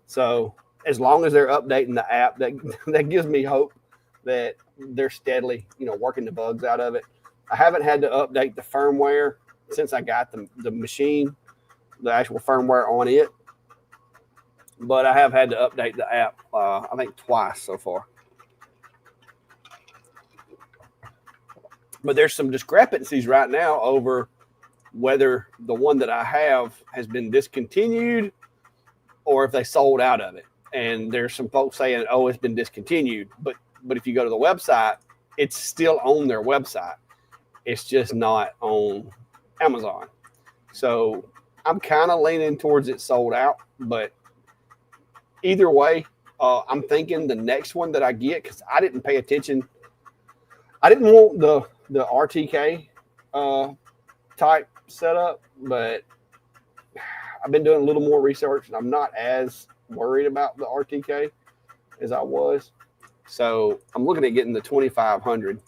So as long as they're updating the app, that gives me hope that they're steadily, working the bugs out of it. I haven't had to update the firmware since I got the machine, the actual firmware on it. But I have had to update the app, I think twice so far. But there's some discrepancies right now over whether the one that I have has been discontinued or if they sold out of it. And there's some folks saying, oh, it's been discontinued. But if you go to the website, it's still on their website. It's just not on Amazon. So I'm kind of leaning towards it sold out. But either way, I'm thinking the next one that I get, because I didn't pay attention. I didn't want the RTK type setup, but I've been doing a little more research, and I'm not as worried about the RTK as I was. So I'm looking at getting the 2500,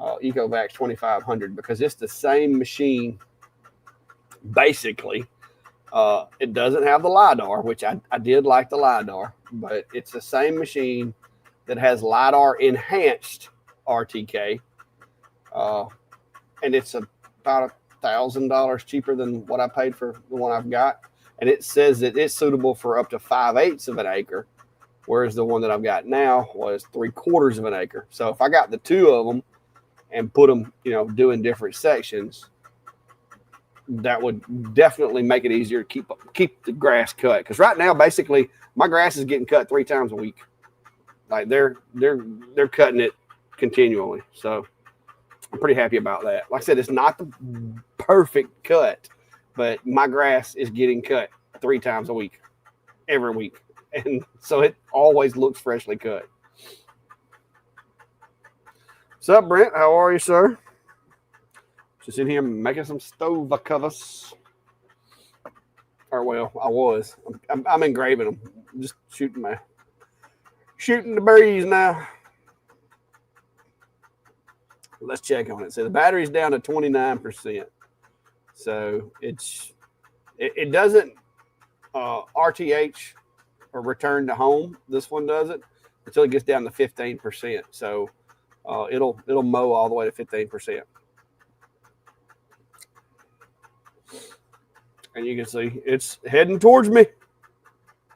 EcoVax 2500, because it's the same machine, basically. It doesn't have the LiDAR, which I did like the LiDAR, but it's the same machine that has LiDAR enhanced RTK. And it's about $1,000 cheaper than what I paid for the one I've got. And it says that it's suitable for up to 5/8 of an acre, whereas the one that I've got now was 3/4 of an acre. So if I got the two of them and put them, doing different sections, that would definitely make it easier to keep the grass cut. Because right now, basically, my grass is getting cut 3 times a week. Like they're cutting it continually. So I'm pretty happy about that. Like I said, it's not the perfect cut, but my grass is getting cut 3 times a week, every week. And so it always looks freshly cut. What's up, Brent? How are you, sir? Just in here making some stove covers. Or, well, I was. I'm engraving them. I'm just shooting the breeze now. Let's check on it. So the battery's down to 29%. So it doesn't RTH or return to home. This one doesn't until it gets down to 15%. So it'll mow all the way to 15%. And you can see it's heading towards me.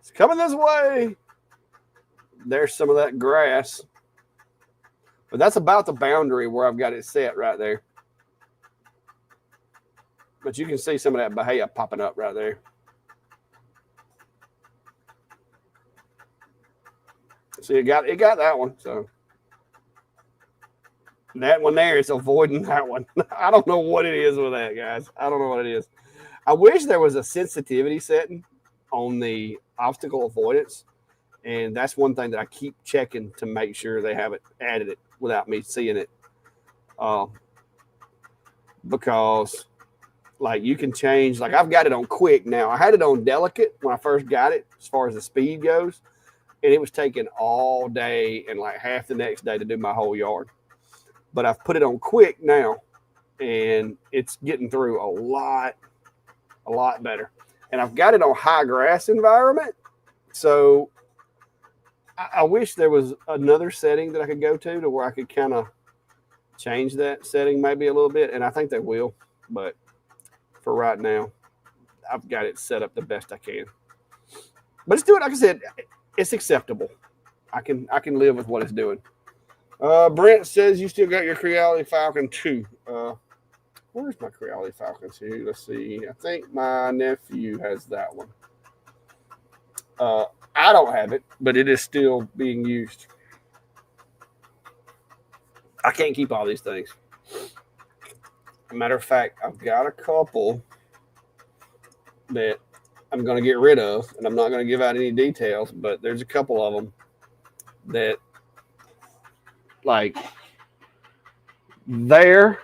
It's coming this way. There's some of that grass. But that's about the boundary where I've got it set right there. But you can see some of that bahia popping up right there. See, it got that one. So that one there is avoiding that one. I don't know what it is with that, guys. I don't know what it is. I wish there was a sensitivity setting on the obstacle avoidance. And that's one thing that I keep checking to make sure they haven't added it without me seeing it. Because, like, you can change. Like, I've got it on quick now. I had it on delicate when I first got it as far as the speed goes. And it was taking all day and, like, half the next day to do my whole yard. But I've put it on quick now. And it's getting through a lot better. And I've got it on high grass environment. So I wish there was another setting that I could go to where I could kind of change that setting maybe a little bit. And I think they will. But for right now, I've got it set up the best I can. But it's doing, like I said, it's acceptable. I can live with what it's doing. Brent says you still got your Creality Falcon 2. Where's my Creality Falcon 2? Let's see. I think my nephew has that one. I don't have it, but it is still being used. I can't keep all these things. Matter of fact, I've got a couple that I'm going to get rid of, and I'm not going to give out any details, but there's a couple of them that, like, there,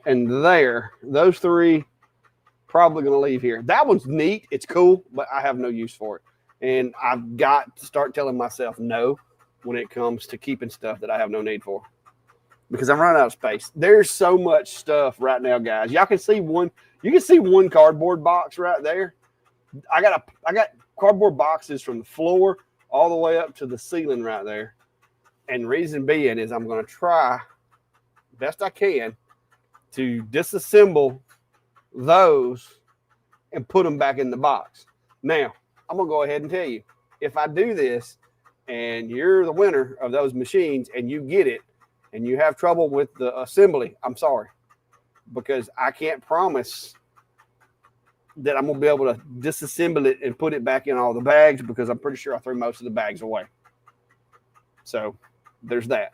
and there. Those 3 probably going to leave here. That one's neat. It's cool, but I have no use for it. And I've got to start telling myself no when it comes to keeping stuff that I have no need for, because I'm running out of space. There's so much stuff right now, guys. Y'all can see one. You can see one cardboard box right there. I got cardboard boxes from the floor all the way up to the ceiling right there. And reason being is I'm going to try best I can to disassemble those and put them back in the box. Now, I'm going to go ahead and tell you, if I do this and you're the winner of those machines and you get it and you have trouble with the assembly, I'm sorry. because I can't promise that I'm going to be able to disassemble it and put it back in all the bags, because I'm pretty sure I threw most of the bags away. So there's that.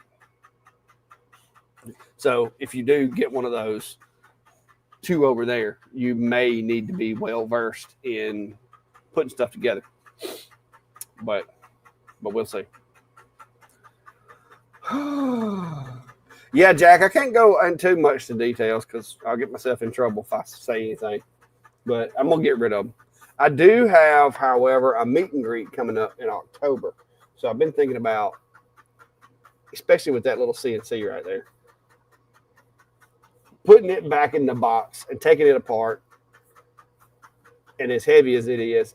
So if you do get one of those two over there, you may need to be well versed in putting stuff together. But we'll see. Yeah, Jack, I can't go into much to details because I'll get myself in trouble if I say anything. But I'm going to get rid of them. I do have, however, a meet and greet coming up in October. So I've been thinking about, especially with that little CNC right there, putting it back in the box and taking it apart. And as heavy as it is,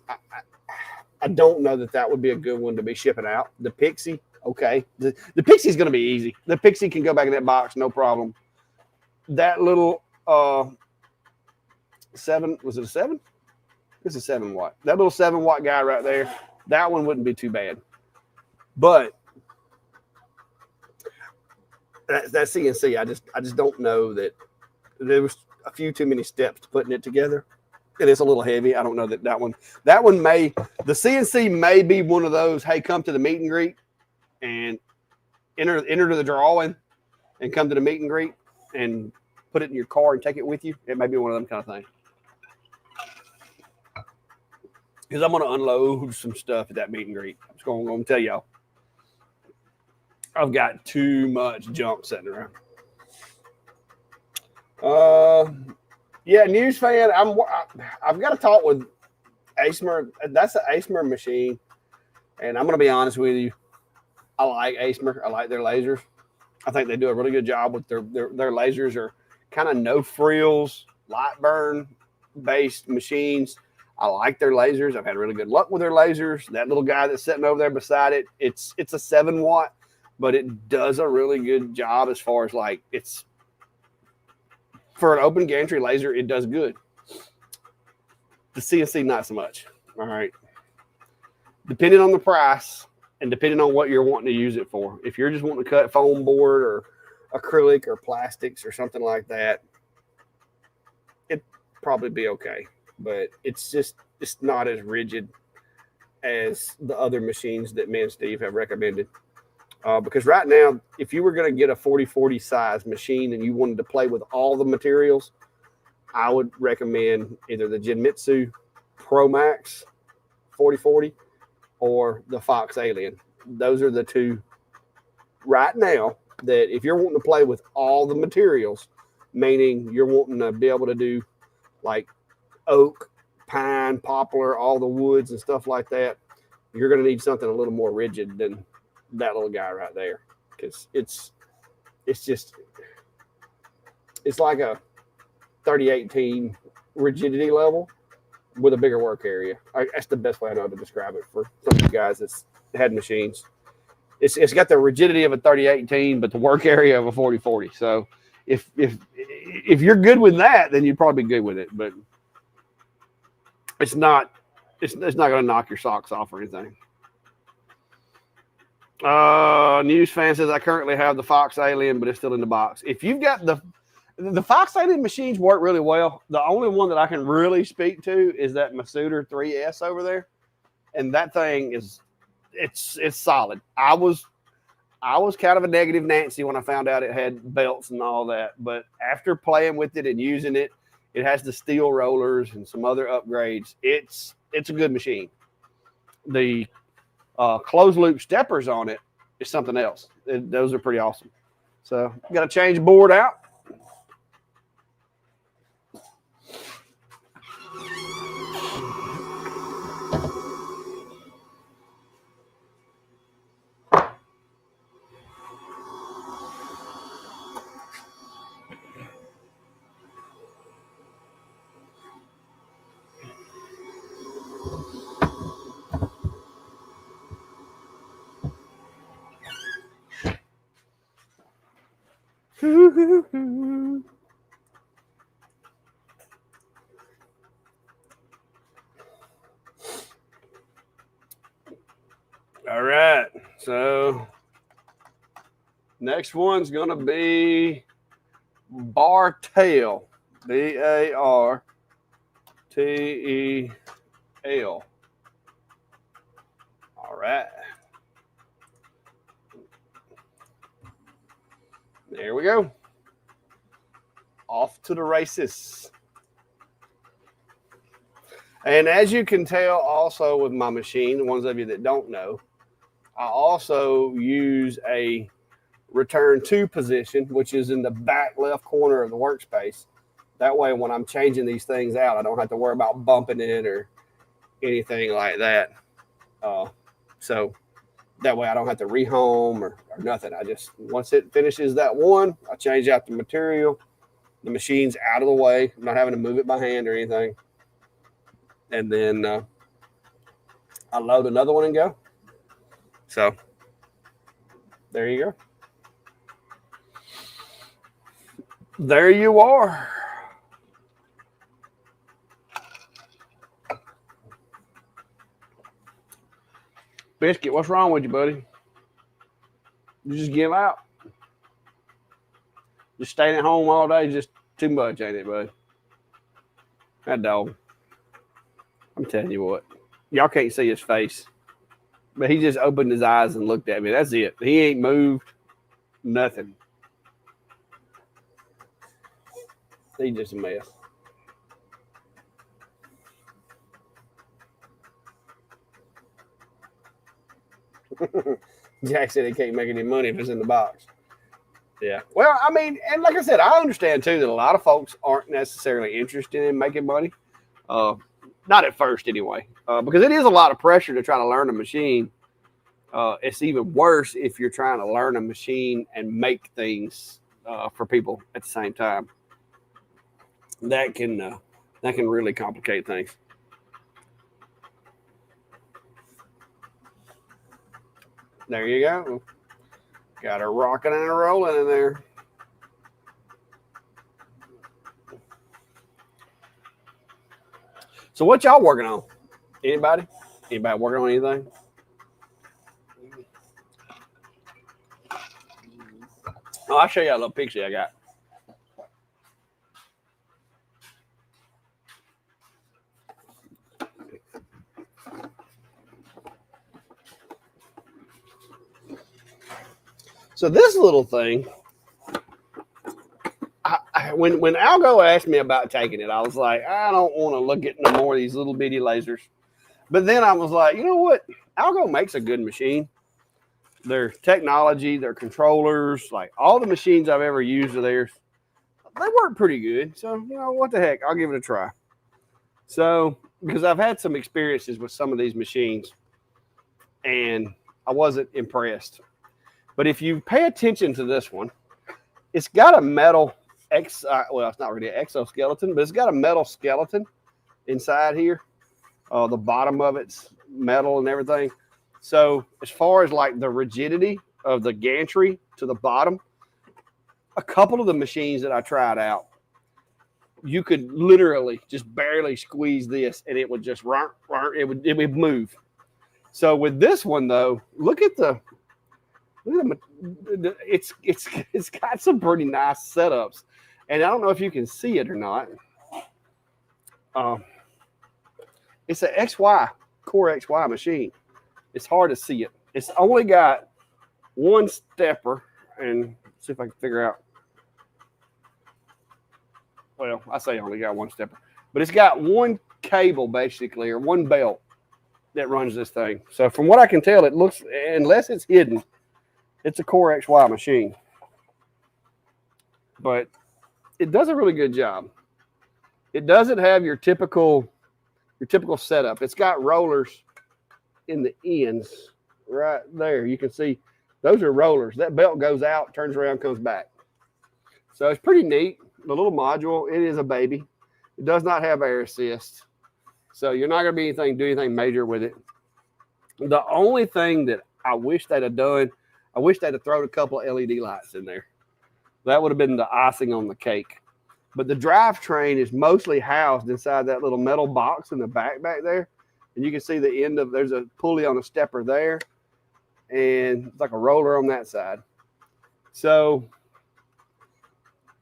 I don't know that would be a good one to be shipping out. The Pixie, okay. The Pixie's going to be easy. The Pixie can go back in that box, no problem. That little 7, was it a 7? This is 7 watt. That little 7 watt guy right there, that one wouldn't be too bad. But that CNC, I just don't know that there was a few too many steps to putting it together. And it's a little heavy. I don't know that one may, the CNC may be one of those, hey, come to the meet and greet and enter the drawing and come to the meet and greet and put it in your car and take it with you. It may be one of them kind of things. Because I'm going to unload some stuff at that meet and greet. I'm just going to tell y'all. I've got too much junk sitting around. Yeah, news fan. I've got to talk with Acemer. That's an Acemer machine, and I'm going to be honest with you. I like Acemer. I like their lasers. I think they do a really good job with their lasers. Are kind of no frills, light burn based machines. I like their lasers. I've had really good luck with their lasers. That little guy that's sitting over there beside it, it's a 7 watt, but it does a really good job as far as like it's. For an open gantry laser, it does good. The CNC, not so much. All right. Depending on the price and depending on what you're wanting to use it for. If you're just wanting to cut foam board or acrylic or plastics or something like that, it'd probably be okay. But it's not as rigid as the other machines that me and Steve have recommended. Because right now, if you were going to get a 40-40 size machine and you wanted to play with all the materials, I would recommend either the Genmitsu Pro Max 40-40 or the Fox Alien. Those are the two right now that if you're wanting to play with all the materials, meaning you're wanting to be able to do like oak, pine, poplar, all the woods and stuff like that, you're going to need something a little more rigid than that little guy right there, because it's like a 3018 rigidity level with a bigger work area. That's the best way I know to describe it for some of you guys that's had machines. It's got the rigidity of a 3018, but the work area of a 40-40. So if you're good with that, then you'd probably be good with it. But it's not going to knock your socks off or anything. News fan says I currently have the Fox Alien, but it's still in the box. If you've got the Fox Alien machines work really well. The only one that I can really speak to is that Masuda 3S over there, and that thing is it's solid. I was kind of a negative Nancy when I found out it had belts and all that, but after playing with it and using it, it has the steel rollers and some other upgrades. It's a good machine. The closed loop steppers on it is something else. Those are pretty awesome. So got to change the board out. All right, so next one's gonna be Bartel. B-A-R-T-E-L. All right. There we go. Off to the races. And as you can tell also with my machine, the ones of you that don't know, I also use a return to position, which is in the back left corner of the workspace. That way, when I'm changing these things out, I don't have to worry about bumping it or anything like that. So that way I don't have to rehome or nothing. I just, once it finishes that one, I change out the material. The machine's out of the way. I'm not having to move it by hand or anything. And then I load another one and go. So there you go. There you are. Biscuit, what's wrong with you, buddy? You just give out? Just staying at home all day, just too much, ain't it, bud? That dog. I'm telling you what. Y'all can't see his face. But he just opened his eyes and looked at me. That's it. He ain't moved. Nothing. He's just a mess. Jack said he can't make any money if it's in the box. Yeah. Well, I mean, and like I said, I understand too that a lot of folks aren't necessarily interested in making money. Not at first anyway, because it is a lot of pressure to try to learn a machine. It's even worse if you're trying to learn a machine and make things for people at the same time. That can really complicate things. There you go. Got her rocking and rolling in there. So what y'all working on? Anybody? Anybody working on anything? Oh, I'll show you a little picture I got. So this little thing, when Algo asked me about taking it, I was like, I don't want to look at no more of these little bitty lasers. But then I was like, you know what? Algo makes a good machine. Their technology, their controllers, like all the machines I've ever used of theirs, they work pretty good. So, you know, what the heck? I'll give it a try. So, because I've had some experiences with some of these machines and I wasn't impressed. But if you pay attention to this one, it's got a metal, well, it's not really an exoskeleton, but it's got a metal skeleton inside here. The bottom of it's metal and everything. So as far as like the rigidity of the gantry to the bottom, a couple of the machines that I tried out, you could literally just barely squeeze this and it would just it would move. So with this one though, look at it's got some pretty nice setups, and I don't know if you can see it or not. It's an XY Core XY machine. It's hard to see it. It's only got one stepper, and see if I can figure out. Well, I say only got one stepper, but it's got one cable basically, or one belt that runs this thing. So from what I can tell, it looks, unless it's hidden, it's a Core XY machine. But it does a really good job. It doesn't have your typical setup. It's got rollers in the ends right there. You can see those are rollers. That belt goes out, turns around, comes back. So it's pretty neat. The little module, it is a baby. It does not have air assist. So you're not going to do anything major with it. The only thing that I wish they'd have done, I wish they'd have thrown a couple of LED lights in there. That would have been the icing on the cake. But the drivetrain is mostly housed inside that little metal box in the back there. And you can see the end of, there's a pulley on a stepper there. And it's like a roller on that side. So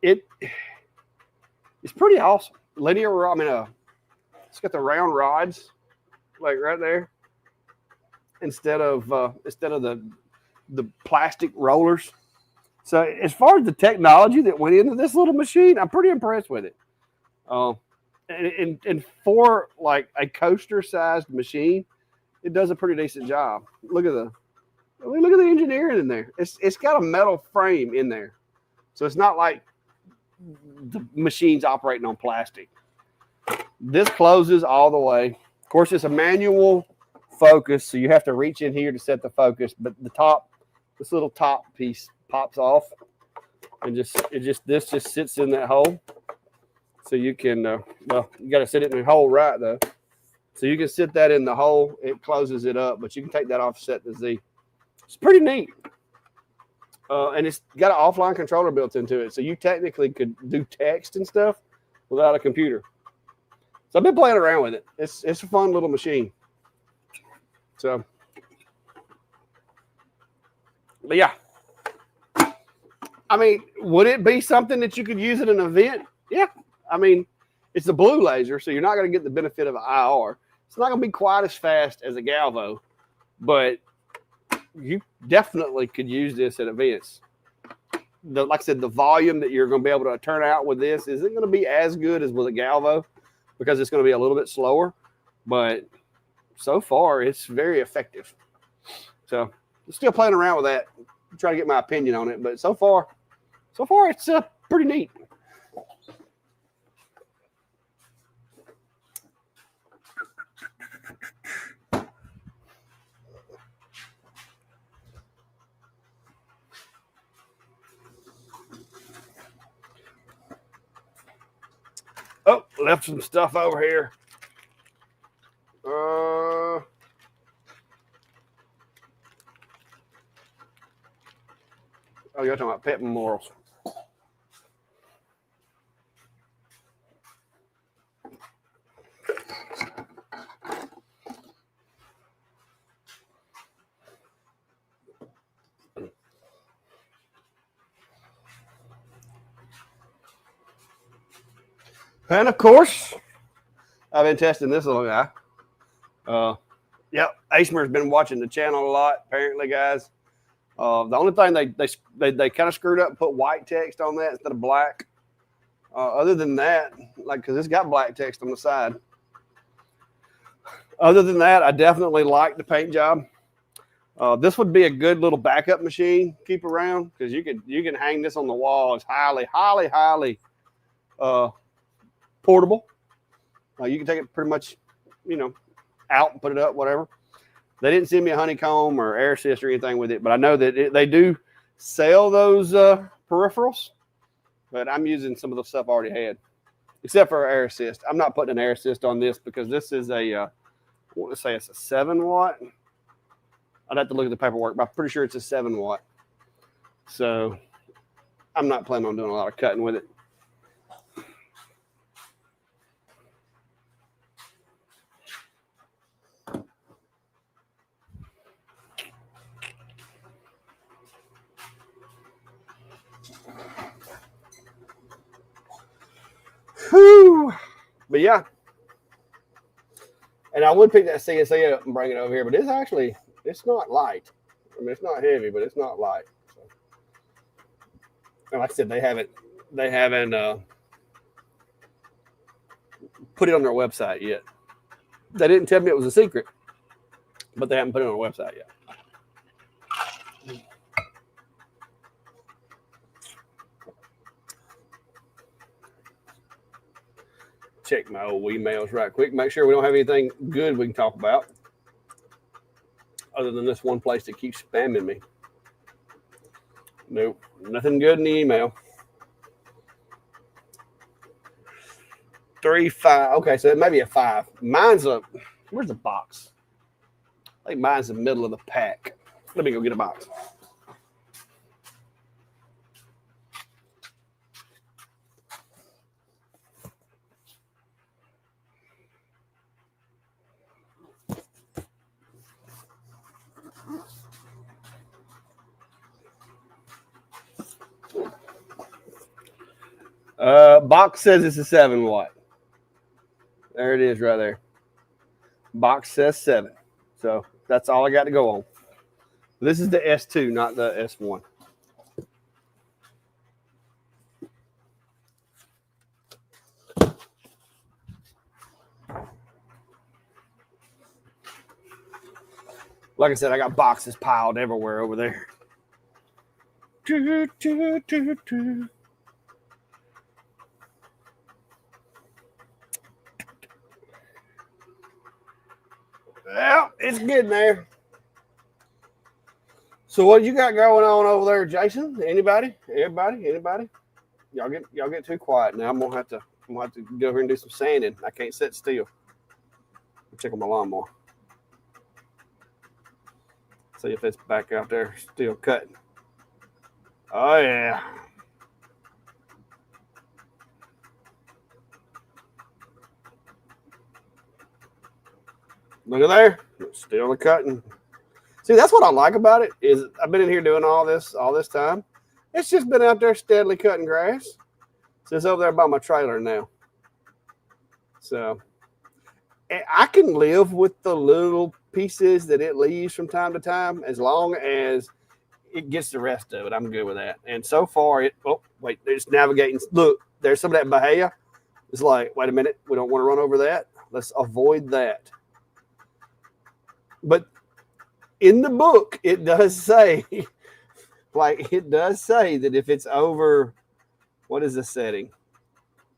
it's pretty awesome. Linear, I mean, it's got the round rods like right there instead of the plastic rollers. So as far as the technology that went into this little machine, I'm pretty impressed with it. And for like a coaster sized machine, it does a pretty decent job. Look at the engineering in there. It's got a metal frame in there, so it's not like the machine's operating on plastic. This closes all the way. Of course, it's a manual focus, so you have to reach in here to set the focus. But this little top piece pops off, and this just sits in that hole. So you can, well, you got to sit it in the hole right though. So you can sit that in the hole. It closes it up, but you can take that off, set the Z. It's pretty neat. And it's got an offline controller built into it. So you technically could do text and stuff without a computer. So I've been playing around with it. It's a fun little machine. So, but yeah. I mean, would it be something that you could use at an event? Yeah. I mean, it's a blue laser, so you're not going to get the benefit of IR. It's not going to be quite as fast as a Galvo, but you definitely could use this at events. Like I said, the volume that you're going to be able to turn out with this isn't going to be as good as with a Galvo because it's going to be a little bit slower, but so far it's very effective. So I'm still playing around with that, trying to get my opinion on it, but so far it's pretty neat. Oh, left some stuff over here. Oh, you're talking about pet memorials. And of course, I've been testing this little guy. Yep, Acemer's been watching the channel a lot, apparently, guys. The only thing they kind of screwed up and put white text on that instead of black. Other than that, like, because it's got black text on the side. Other than that, I definitely like the paint job. This would be a good little backup machine to keep around because you can hang this on the wall. It's highly portable. You can take it pretty much, out and put it up, whatever. They didn't send me a honeycomb or air assist or anything with it, but I know that they do sell those peripherals, but I'm using some of the stuff I already had, except for air assist. I'm not putting an air assist on this because this is I want to say it's a 7-watt. I'd have to look at the paperwork, but I'm pretty sure it's a 7-watt. So I'm not planning on doing a lot of cutting with it. Whew. But yeah, and I would pick that CSA up and bring it over here, but it's not light. I mean, it's not heavy, but it's not light. So. And like I said, they haven't put it on their website yet. They didn't tell me it was a secret, but they haven't put it on their website yet. Check my old emails right quick. Make sure we don't have anything good we can talk about other than this one place that keeps spamming me. Nope, nothing good in the email. 3, 5. Okay, so it may be a 5. Where's the box? I think mine's the middle of the pack. Let me go get a box. Box says it's a 7-watt. There it is right there. Box says 7. So that's all I got to go on. This is the S2, not the S1. Like I said, I got boxes piled everywhere over there. Well, it's getting there. So what you got going on over there, Jason? Anybody? Everybody? Anybody? Y'all get too quiet now. I'm gonna have to go over here and do some sanding. I can't sit still. I'm checking my lawnmower. See if it's back out there still cutting. Oh yeah. Look at there. It's still cutting. See, that's what I like about it is I've been in here doing all this time. It's just been out there steadily cutting grass. So it's over there by my trailer now. So I can live with the little pieces that it leaves from time to time as long as it gets the rest of it. I'm good with that. And so far, it's navigating. Look, there's some of that bahia. It's like, wait a minute, we don't want to run over that. Let's avoid that. But in the book, it does say, that if it's over, what is the setting?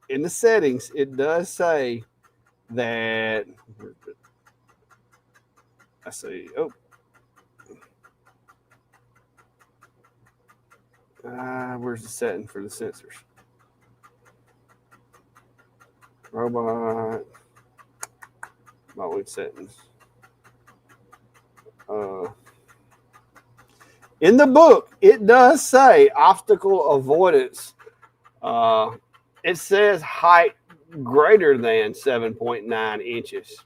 In the settings, it does say that, I see, where's the setting for the sensors? Robot, settings. In the book, it does say obstacle avoidance. It says height greater than 7.9 inches.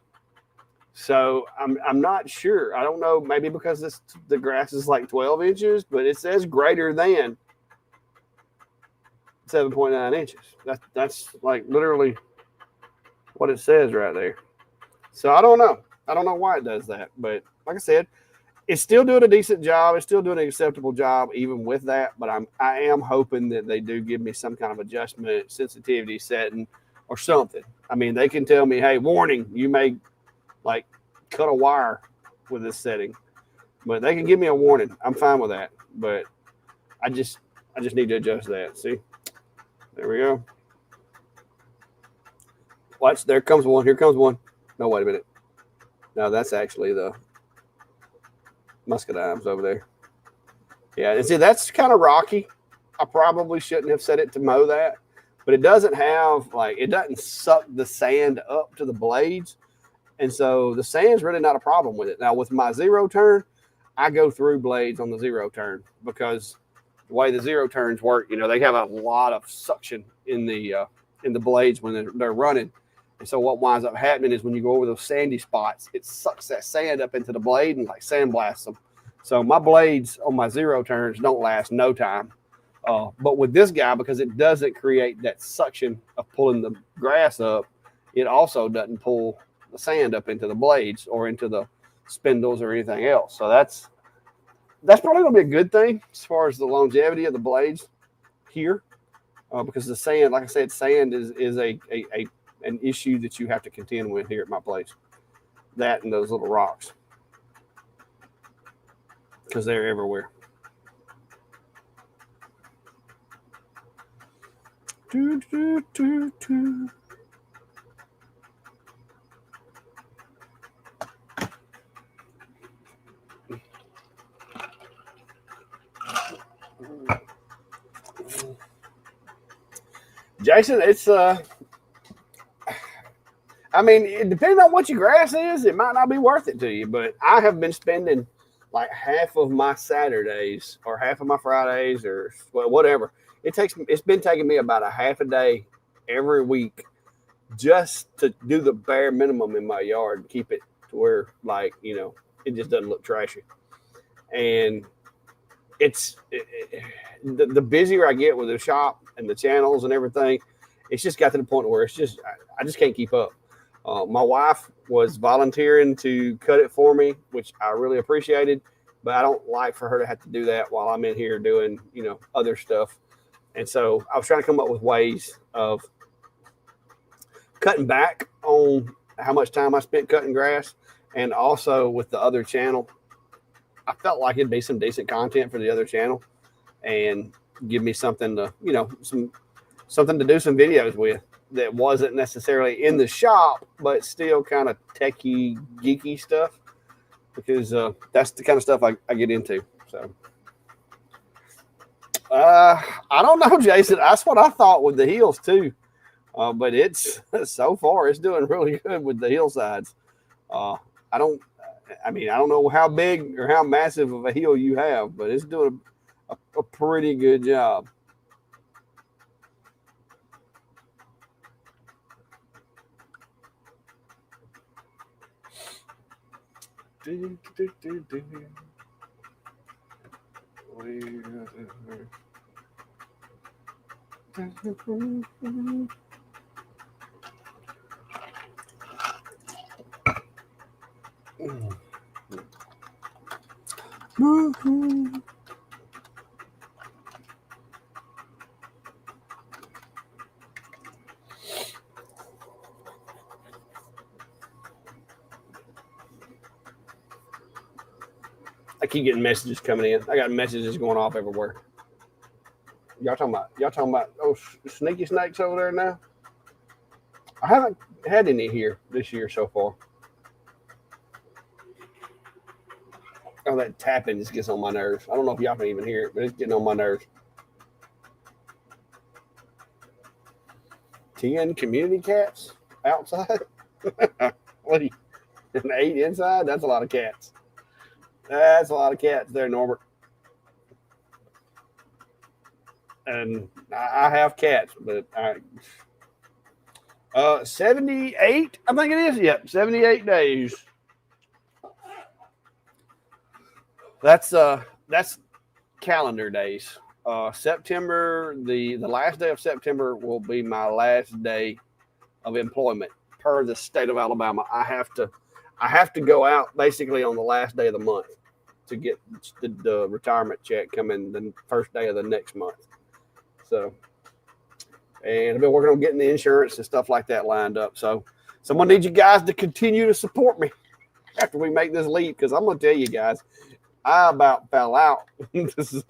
So I'm not sure. I don't know. Maybe because the grass is like 12 inches, but it says greater than 7.9 inches. That's like literally what it says right there. So I don't know. I don't know why it does that, but like I said, it's still doing a decent job. It's still doing an acceptable job even with that, but I am hoping that they do give me some kind of adjustment, sensitivity setting or something. I mean, they can tell me, hey, warning, you may like cut a wire with this setting, but they can give me a warning. I'm fine with that, but I just need to adjust that. See, there we go. Watch, there comes one. Here comes one. No, wait a minute. No, that's actually the muscadimes over there. Yeah, and see, that's kind of rocky. I probably shouldn't have set it to mow that, but it doesn't suck the sand up to the blades. And so the sand's really not a problem with it. Now with my zero turn, I go through blades on the zero turn because the way the zero turns work, they have a lot of suction in the blades when they're running. And so what winds up happening is when you go over those sandy spots, it sucks that sand up into the blade and like sandblasts them. So my blades on my zero turns don't last no time. But with this guy, because it doesn't create that suction of pulling the grass up, it also doesn't pull the sand up into the blades or into the spindles or anything else. So that's probably going to be a good thing as far as the longevity of the blades here, because the sand, like I said, sand is an issue that you have to contend with here at my place. That and those little rocks, because they're everywhere. Jason, it's I mean, depending on what your grass is, it might not be worth it to you. But I have been spending like half of my Saturdays or half of my Fridays or whatever. It's been taking me about a half a day every week just to do the bare minimum in my yard and keep it to where, like, it just doesn't look trashy. And the busier I get with the shop and the channels and everything, it's just got to the point where it's just I just can't keep up. My wife was volunteering to cut it for me, which I really appreciated, but I don't like for her to have to do that while I'm in here doing, other stuff. And so I was trying to come up with ways of cutting back on how much time I spent cutting grass. And also with the other channel, I felt like it'd be some decent content for the other channel and give me something to, something to do some videos with that wasn't necessarily in the shop, but still kind of techie, geeky stuff, because that's the kind of stuff I get into. So I don't know, Jason. That's what I thought with the heels too. But it's so far it's doing really good with the hillsides. I don't know how big or how massive of a heel you have, but it's doing a pretty good job. I keep getting messages coming in. I got messages going off everywhere. Y'all talking about sneaky snakes over there now? I haven't had any here this year so far. Oh, that tapping just gets on my nerves. I don't know if y'all can even hear it, but it's getting on my nerves. 10 community cats outside? What are you, and 8 inside? That's a lot of cats. That's a lot of cats there, Norbert. And I have cats, but 78, I think it is. Yep, 78 days. That's calendar days. September, the last day of September will be my last day of employment per the state of Alabama. I have to go out basically on the last day of the month to get the retirement check coming the first day of the next month. So, and I've been working on getting the insurance and stuff like that lined up. So someone needs you guys to continue to support me after we make this leap, because I'm going to tell you guys, I about fell out. This is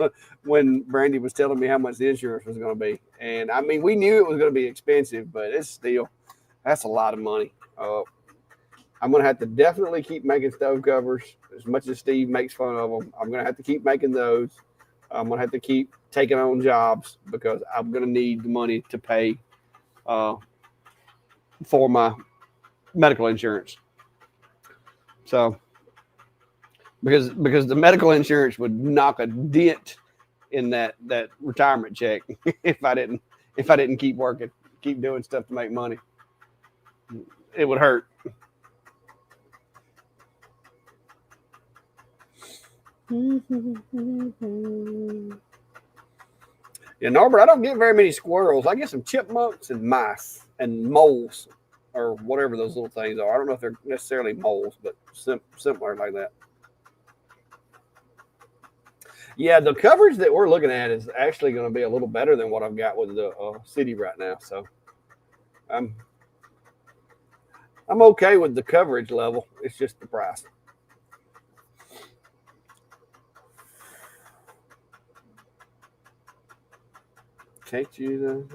when Brandy was telling me how much the insurance was going to be. And I mean, we knew it was going to be expensive, but that's a lot of money. I'm going to have to definitely keep making stove covers as much as Steve makes fun of them. I'm going to have to keep making those. I'm going to have to keep taking on jobs because I'm going to need the money to pay for my medical insurance. So, because the medical insurance would knock a dent in that retirement check if I didn't keep working, keep doing stuff to make money. It would hurt. Yeah, Norbert, I don't get very many squirrels. I get some chipmunks and mice and moles, or whatever those little things are. I don't know if they're necessarily moles, but similar like that. Yeah, the coverage that we're looking at is actually going to be a little better than what I've got with the city right now. So I'm okay with the coverage level. It's just the price. Can't you?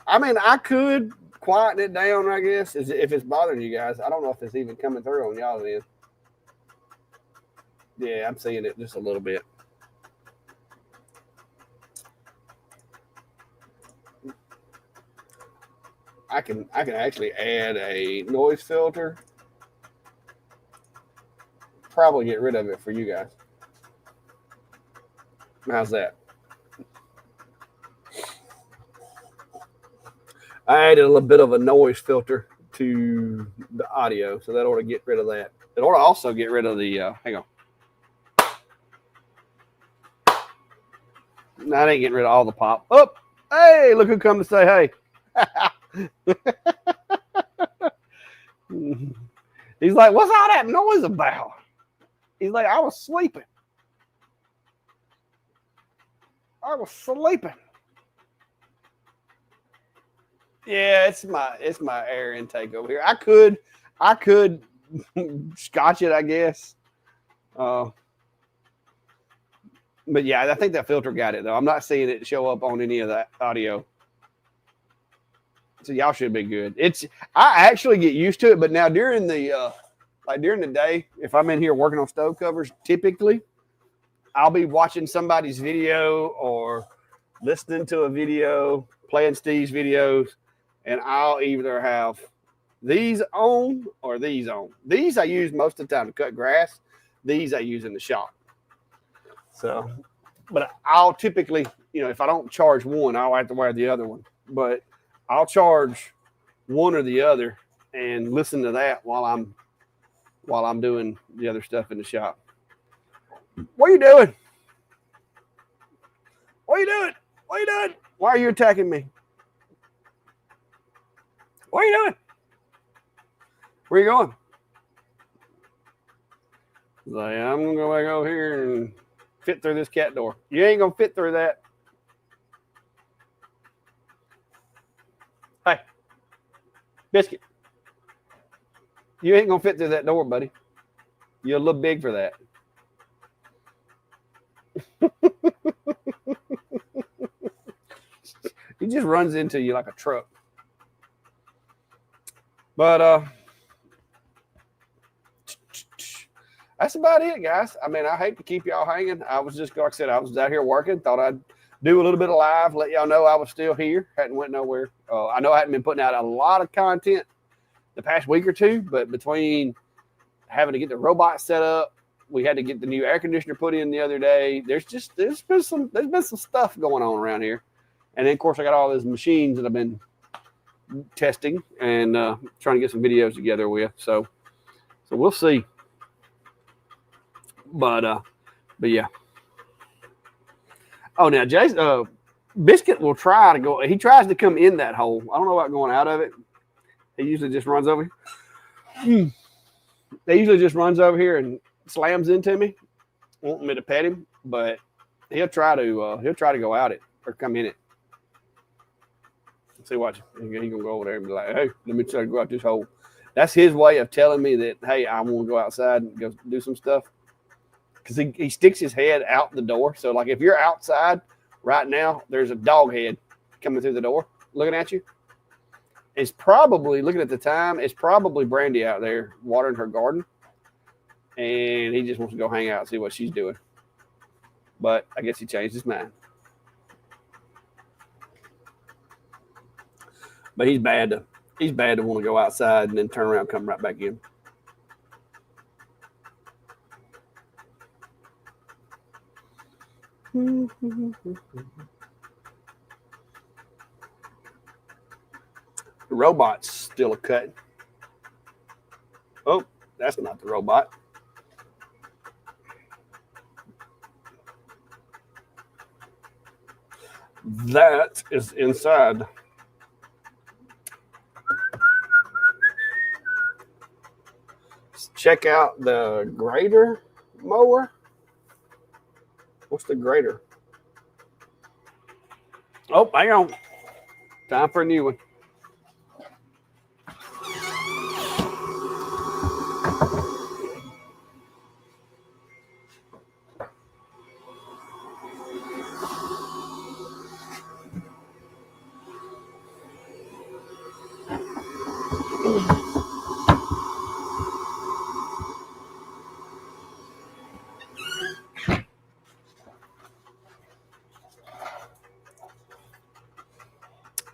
I mean, I could quieten it down, I guess, if it's bothering you guys. I don't know if it's even coming through on y'all's end. Yeah, I'm seeing it just a little bit. I can actually add a noise filter. Probably get rid of it for you guys. How's that? I added a little bit of a noise filter to the audio, so that ought to get rid of that. It ought to also get rid of the, hang on. That ain't getting rid of all the pop. Oh, hey, look who come to say hey. He's like, what's all that noise about? He's like, I was sleeping. I was sleeping. Yeah, it's my air intake over here. I could scotch it, I guess. But yeah, I think that filter got it though. I'm not seeing it show up on any of that audio. So y'all should be good. I actually get used to it, but now during the during the day, if I'm in here working on stove covers, typically I'll be watching somebody's video or listening to a video, playing Steve's videos, and I'll either have these on or these on. These I use most of the time to cut grass. These I use in the shop. So, but I'll typically, if I don't charge one, I'll have to wear the other one. But I'll charge one or the other and listen to that while I'm doing the other stuff in the shop. What are you doing? What are you doing? What are you doing? Why are you attacking me? What are you doing? Where are you going? Like, I'm gonna go back over here and fit through this cat door. You ain't gonna fit through that. Hey, Biscuit. You ain't gonna fit through that door, buddy. You're a little big for that. He just runs into you like a truck. But that's about it, guys. I mean, I hate to keep y'all hanging. I was just, like I said, I was out here working. Thought I'd do a little bit of live, let y'all know I was still here. Hadn't went nowhere. I know I hadn't been putting out a lot of content the past week or two, but between having to get the robot set up, we had to get the new air conditioner put in the other day. There's been some stuff going on around here. And then, of course, I got all those machines that I've been testing and trying to get some videos together with. So we'll see. But yeah. Oh, now Biscuit will try to go. He tries to come in that hole. I don't know about going out of it. He usually just runs over here. He usually just runs over here and slams into me, wanting me to pet him. But he'll try to go out it or come in it. See, watch. He's gonna go over there and be like, "Hey, let me try to go out this hole." That's his way of telling me that, hey, I want to go outside and go do some stuff. Because he sticks his head out the door. So, like, if you're outside right now, there's a dog head coming through the door looking at you. It's probably, looking at the time, it's probably Brandy out there watering her garden. And he just wants to go hang out and see what she's doing. But I guess he changed his mind. But he's bad to want to go outside and then turn around and come right back in. The robot's still a cut. Oh, that's not the robot. That is inside. Check out the grader mower. What's the grader? Oh, hang on. Time for a new one.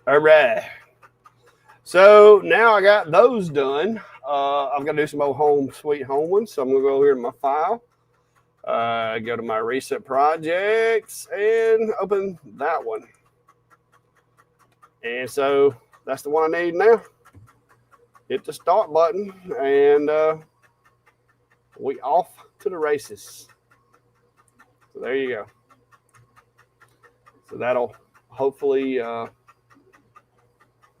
All right. So now I got those done. I'm going to do some old home sweet home ones. So I'm going to go over here to my file, go to my recent projects, and open that one. And so that's the one I need now. Hit the start button, and we off to the races. So there you go. So that'll hopefully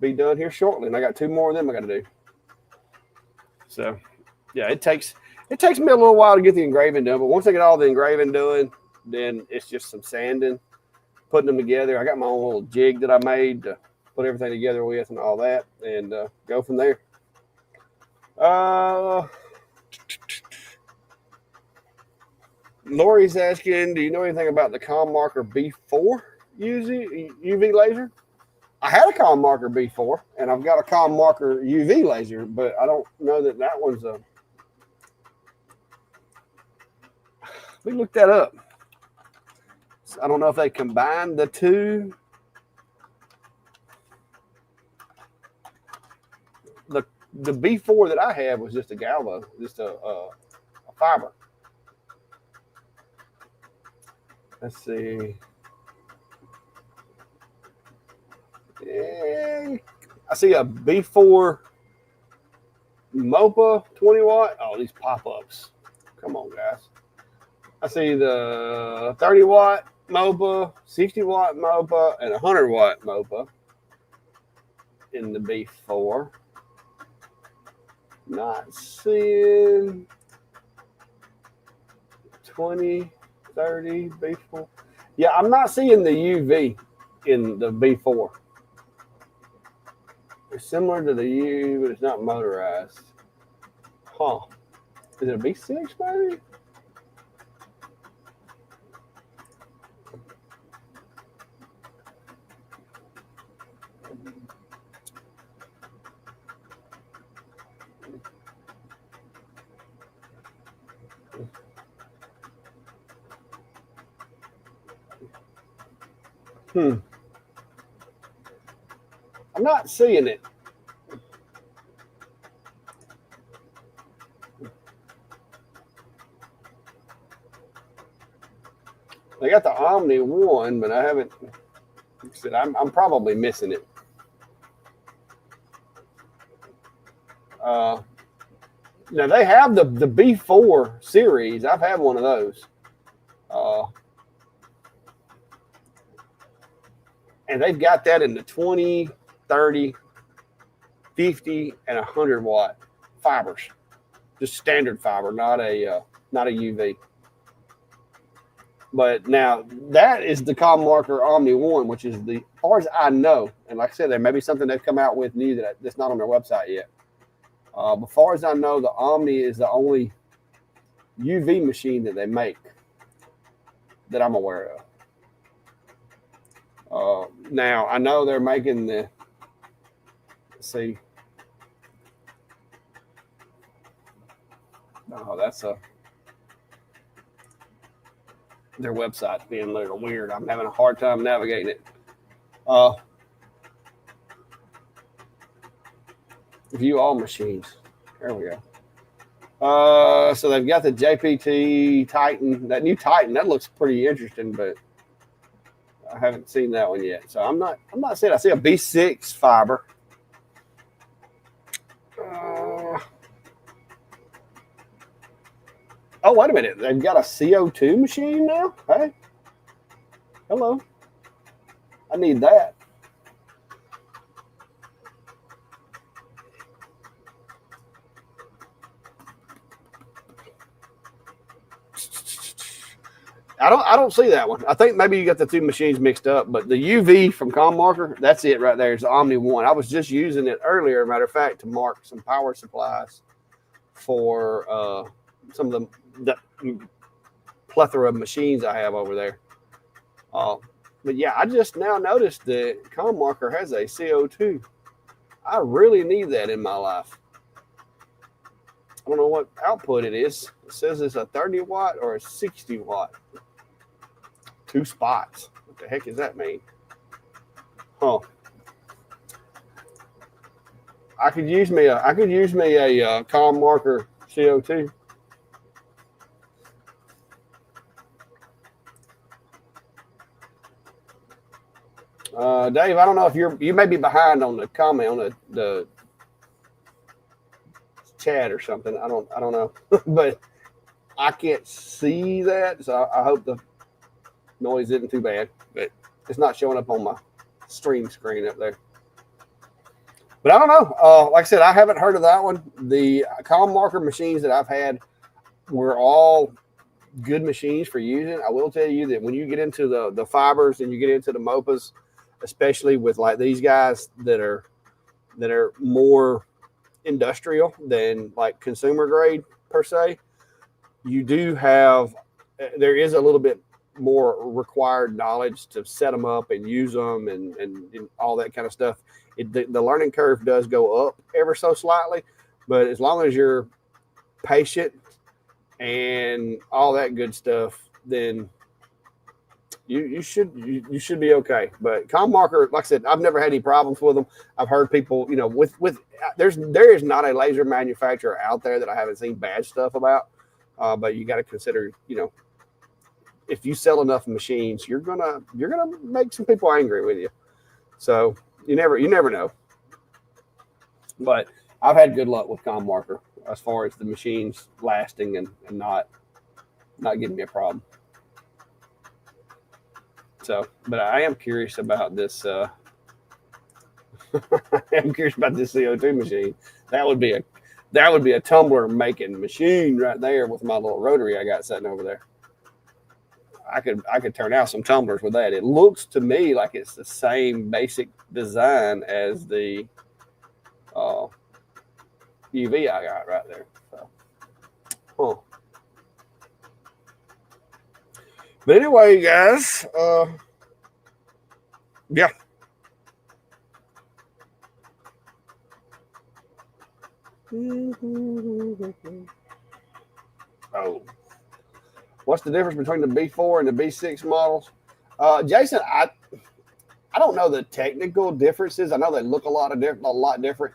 be done here shortly, and I got 2 more of them I got to do. So, yeah, it takes me a little while to get the engraving done, but once I get all the engraving done, then it's just some sanding, putting them together. I got my own little jig that I made to put everything together with and all that, and go from there. Lori's asking, do you know anything about the Com Marker B4 UV laser? I had a Com Marker B4, and I've got a Com Marker UV laser, but I don't know that one's a... We looked that up. So I don't know if they combined the two. The B4 that I had was just a galvo, just a fiber. Let's see. Yeah, I see a B4 MOPA 20 watt. Oh, these pop-ups. Come on, guys. I see the 30 watt MOPA, 60 watt MOPA, and 100 watt MOPA in the B4. Not seeing 20, 30, B4. Yeah, I'm not seeing the UV in the B4. It's similar to the U, but it's not motorized. Huh. Is it a B6 maybe? I'm not seeing it. They got the Omni one, but I haven't. I'm probably missing it. Now they have the B4 series. I've had one of those. And they've got that in the 20, 30, 50, and 100 watt fibers. Just standard fiber, not a UV. But now that is the Com Marker Omni 1, which is the, as far as I know, and like I said, there may be something they've come out with new that's not on their website yet. But as far as I know, the Omni is the only UV machine that they make that I'm aware of. Now, I know they're making the, let's see. Oh, that's their website's being a little weird. I'm having a hard time navigating it. View all machines. There we go. So they've got the JPT Titan, that new Titan. That looks pretty interesting, but I haven't seen that one yet. So I'm not saying I see a B6 fiber. Oh, wait a minute. They've got a CO2 machine now? Hey. Hello. I need that. I don't see that one. I think maybe you got the two machines mixed up, but the UV from Com Marker, that's it right there. It's the Omni 1. I was just using it earlier, matter of fact, to mark some power supplies for some of the plethora of machines I have over there. But yeah, I just now noticed that Com Marker has a CO2. I really need that in my life. I don't know what output it is. It says it's a 30 watt or a 60 watt. 2 spots. What the heck does that mean? Huh. I could use me a Com Marker CO2. Dave, I don't know if you may be behind on the comment on the chat or something. I don't know, but I can't see that, so I hope the noise isn't too bad. But it's not showing up on my stream screen up there. But I don't know. Like I said, I haven't heard of that one. The column marker machines that I've had were all good machines for using. I will tell you that when you get into the fibers and you get into the MOPAs, especially with like these guys that are more industrial than like consumer grade per se, there is a little bit more required knowledge to set them up and use them and all that kind of stuff. The learning curve does go up ever so slightly, but as long as you're patient and all that good stuff, then you should be okay. But column marker, like I said, I've never had any problems with them. I've heard people, there is not a laser manufacturer out there that I haven't seen bad stuff about. But you got to consider, if you sell enough machines, you're gonna make some people angry with you. So you never know. But I've had good luck with column marker as far as the machines lasting and not giving me a problem. So, but I am curious about this. I am curious about this CO2 machine. That would be a tumbler making machine right there with my little rotary I got sitting over there. I could turn out some tumblers with that. It looks to me like it's the same basic design as the UV I got right there. So, But anyway, guys, yeah. Oh, what's the difference between the B4 and the B6 models? Jason, I don't know the technical differences. I know they look a lot different.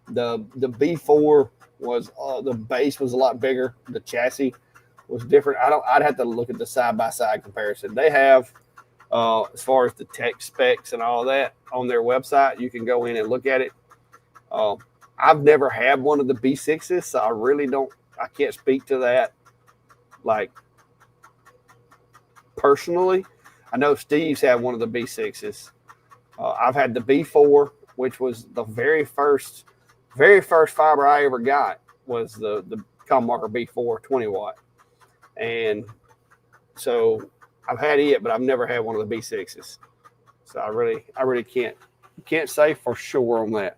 The B4 was the base was a lot bigger. The chassis was different. I'd have to look at the side-by-side comparison. They have, as far as the tech specs and all that on their website, you can go in and look at it. I've never had one of the B6s, so I can't speak to that like personally. I know Steve's had one of the B6s. I've had the B4, which was the very first fiber I ever got was the column marker B4 20 watt. And so I've had it, but I've never had one of the B6s. So I really can't say for sure on that.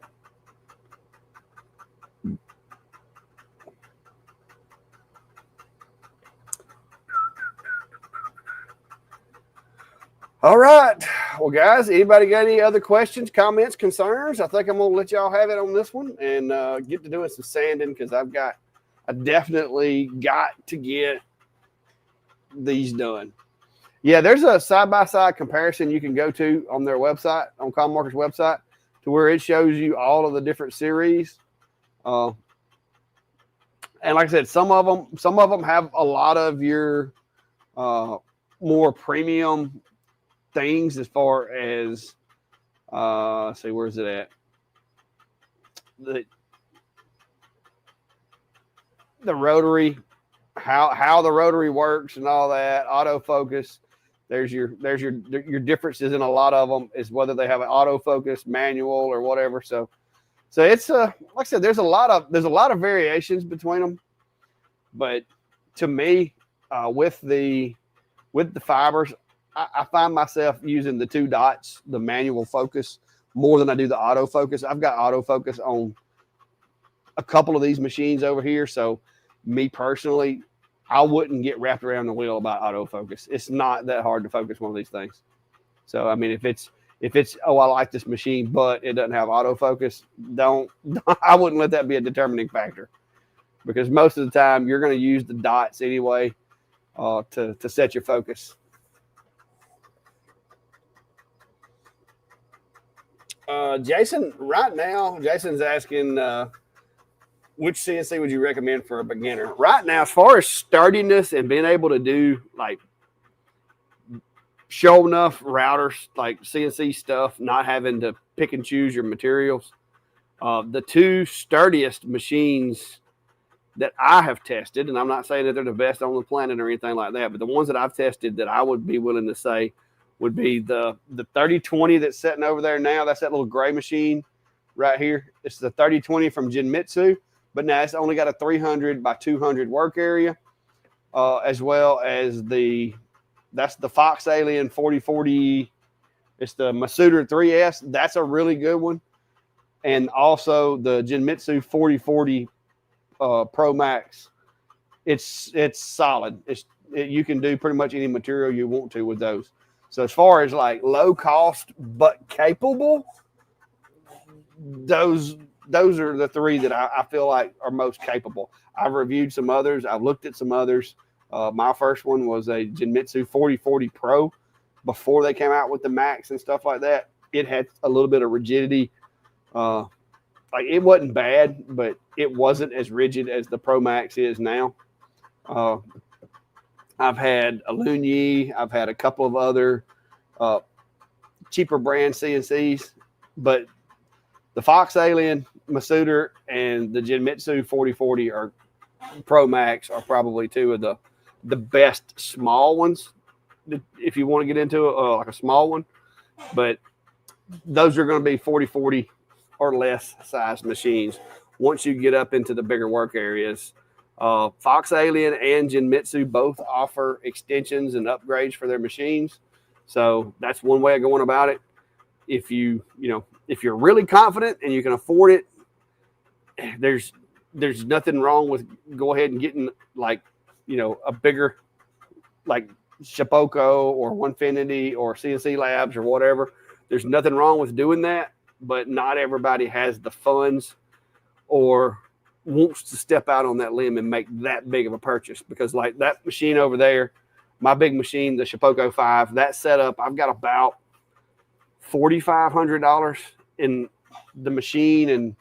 All right. Well, guys, anybody got any other questions, comments, concerns? I think I'm going to let y'all have it on this one and get to doing some sanding because I definitely got to get these done. Yeah, there's a side-by-side comparison you can go to on their website, on column marker's website, to where it shows you all of the different series. And like I said, some of them have a lot of your more premium things as far as see, where's it at? The rotary, how the rotary works and all that, autofocus. There's your differences in a lot of them is whether they have an autofocus, manual, or whatever. So it's like I said, there's a lot of variations between them. But to me, with the fibers, I find myself using the 2 dots, the manual focus, more than I do the autofocus. I've got autofocus on a couple of these machines over here. So me personally, I wouldn't get wrapped around the wheel about autofocus. It's not that hard to focus one of these things. So, I mean, if it's, oh, I like this machine, but it doesn't have autofocus, I wouldn't let that be a determining factor, because most of the time you're going to use the dots anyway to set your focus. Jason's asking, which CNC would you recommend for a beginner? Right now, as far as sturdiness and being able to do like show enough routers, like CNC stuff, not having to pick and choose your materials, the 2 sturdiest machines that I have tested, and I'm not saying that they're the best on the planet or anything like that, but the ones that I've tested that I would be willing to say would be the 3020 that's sitting over there now. That's that little gray machine right here. It's the 3020 from Genmitsu, but now it's only got a 300 by 200 work area, as well as that's the Fox Alien 4040. It's the Masuda 3S. That's a really good one. And also the Genmitsu 4040 Pro Max. It's solid. You can do pretty much any material you want to with those. So as far as like low cost but capable, those are the three that I feel like are most capable. I've reviewed some others. I've looked at some others. My first one was a Genmitsu 4040 Pro before they came out with the Max and stuff like that. It had a little bit of rigidity. Like it wasn't bad, but it wasn't as rigid as the Pro Max is now. I've had a Lunyi. I've had a couple of other cheaper brand CNCs, but the Fox Alien, Masuda, and the Genmitsu 4040 or Pro Max are probably two of the best small ones if you want to get into like a small one. But those are going to be 4040 or less size machines. Once you get up into the bigger work areas, Fox Alien and Genmitsu both offer extensions and upgrades for their machines. So that's one way of going about it. If you're really confident and you can afford it, there's nothing wrong with go ahead and getting like, a bigger like Shipoko or Onefinity or CNC Labs or whatever. There's nothing wrong with doing that, but not everybody has the funds or wants to step out on that limb and make that big of a purchase, because like that machine over there, my big machine, the Shipoko 5, that setup, I've got about $4,500 in the machine and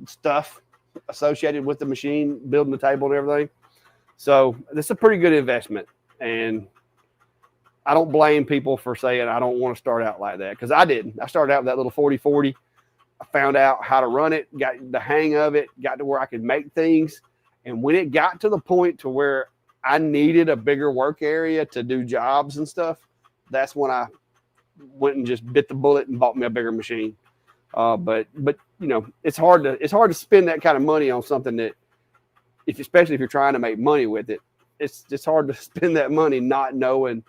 stuff associated with the machine, building the table and everything. So this is a pretty good investment. And I don't blame people for saying I don't want to start out like that, because I didn't. I started out with that little 4040. I found out how to run it, got the hang of it, got to where I could make things. And when it got to the point to where I needed a bigger work area to do jobs and stuff, that's when I went and just bit the bullet and bought me a bigger machine. But it's hard to spend that kind of money on something that, especially if you're trying to make money with it, it's just hard to spend that money not knowing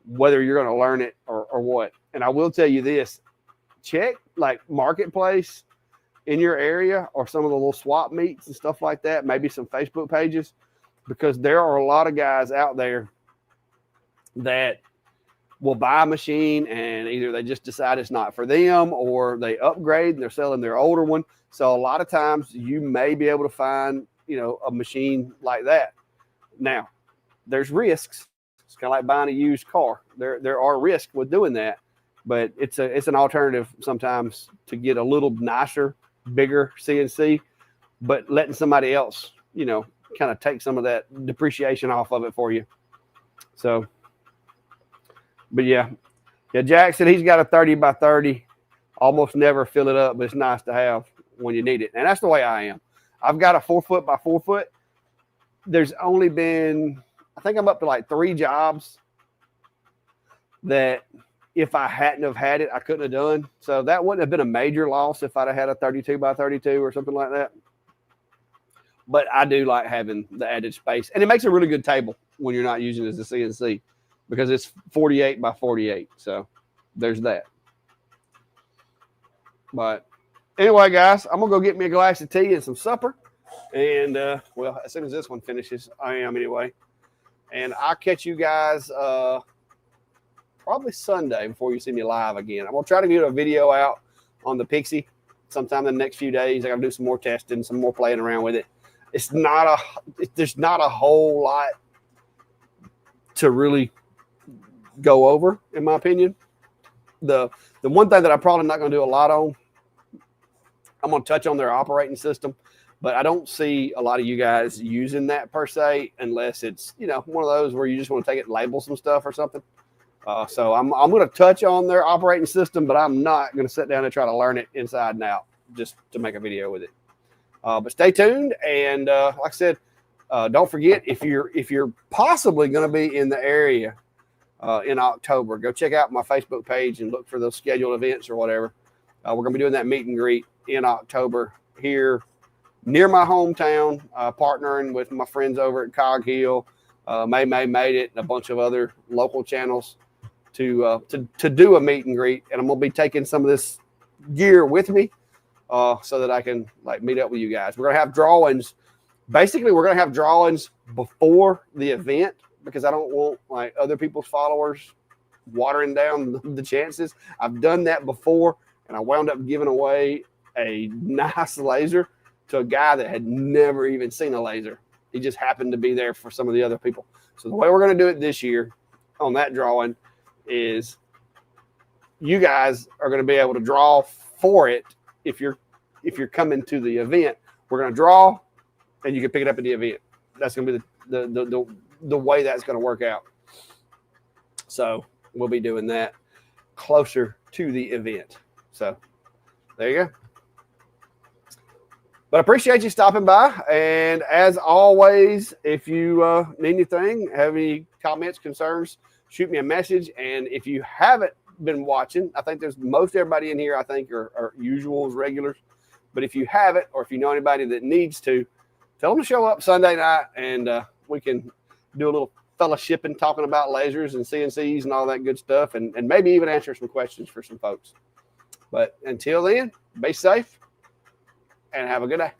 whether you're going to learn it or what. And I will tell you this, check like Marketplace in your area or some of the little swap meets and stuff like that, maybe some Facebook pages, because there are a lot of guys out there that will buy a machine and either they just decide it's not for them or they upgrade and they're selling their older one. So a lot of times you may be able to find, a machine like that. Now, there's risks. It's kind of like buying a used car. There are risks with doing that, but it's an alternative sometimes to get a little nicer, bigger CNC, but letting somebody else, kind of take some of that depreciation off of it for you. So, but yeah, Jack said he's got a 30 by 30. Almost never fill it up, but it's nice to have when you need it. And that's the way I am. I've got a 4 foot by 4 foot. There's only been, I think I'm up to like 3 jobs that if I hadn't have had it, I couldn't have done. So that wouldn't have been a major loss if I'd have had a 32 by 32 or something like that. But I do like having the added space. And it makes a really good table when you're not using it as a CNC, because it's 48 by 48. So there's that. But anyway, guys, I'm going to go get me a glass of tea and some supper. And, well, as soon as this one finishes, I am anyway. And I'll catch you guys probably Sunday before you see me live again. I'm going to try to get a video out on the Pixie sometime in the next few days. I got to do some more testing, some more playing around with it. There's not a whole lot to really go over, in my opinion. The one thing that I'm probably not going to do a lot on, I'm going to touch on their operating system, but I don't see a lot of you guys using that per se, unless it's, one of those where you just want to take it and label some stuff or something. So I'm going to touch on their operating system, but I'm not going to sit down and try to learn it inside and out just to make a video with it. But stay tuned. And like I said, don't forget, if you're possibly going to be in the area in October, go check out my Facebook page and look for those scheduled events or whatever. We're going to be doing that meet and greet in October here near my hometown, partnering with my friends over at Cog Hill, May Made It, and a bunch of other local channels to do a meet and greet. And I'm going to be taking some of this gear with me so that I can like meet up with you guys. We're going to have drawings. Basically, we're going to have drawings before the event because I don't want like other people's followers watering down the chances. I've done that before, and I wound up giving away a nice laser to a guy that had never even seen a laser. He just happened to be there for some of the other people. So the way we're going to do it this year on that drawing is you guys are going to be able to draw for it if you're coming to the event. We're going to draw, and you can pick it up at the event. That's going to be the way that's going to work out. So we'll be doing that closer to the event. So there you go. But I appreciate you stopping by. And as always, if you need anything, have any comments, concerns, shoot me a message. And if you haven't been watching, I think there's most everybody in here, I think, are usuals, regulars. But if you haven't, or if you know anybody that needs to, tell them to show up Sunday night, and we can do a little fellowship and talking about lasers and CNCs and all that good stuff, and maybe even answer some questions for some folks. But until then, be safe and have a good day.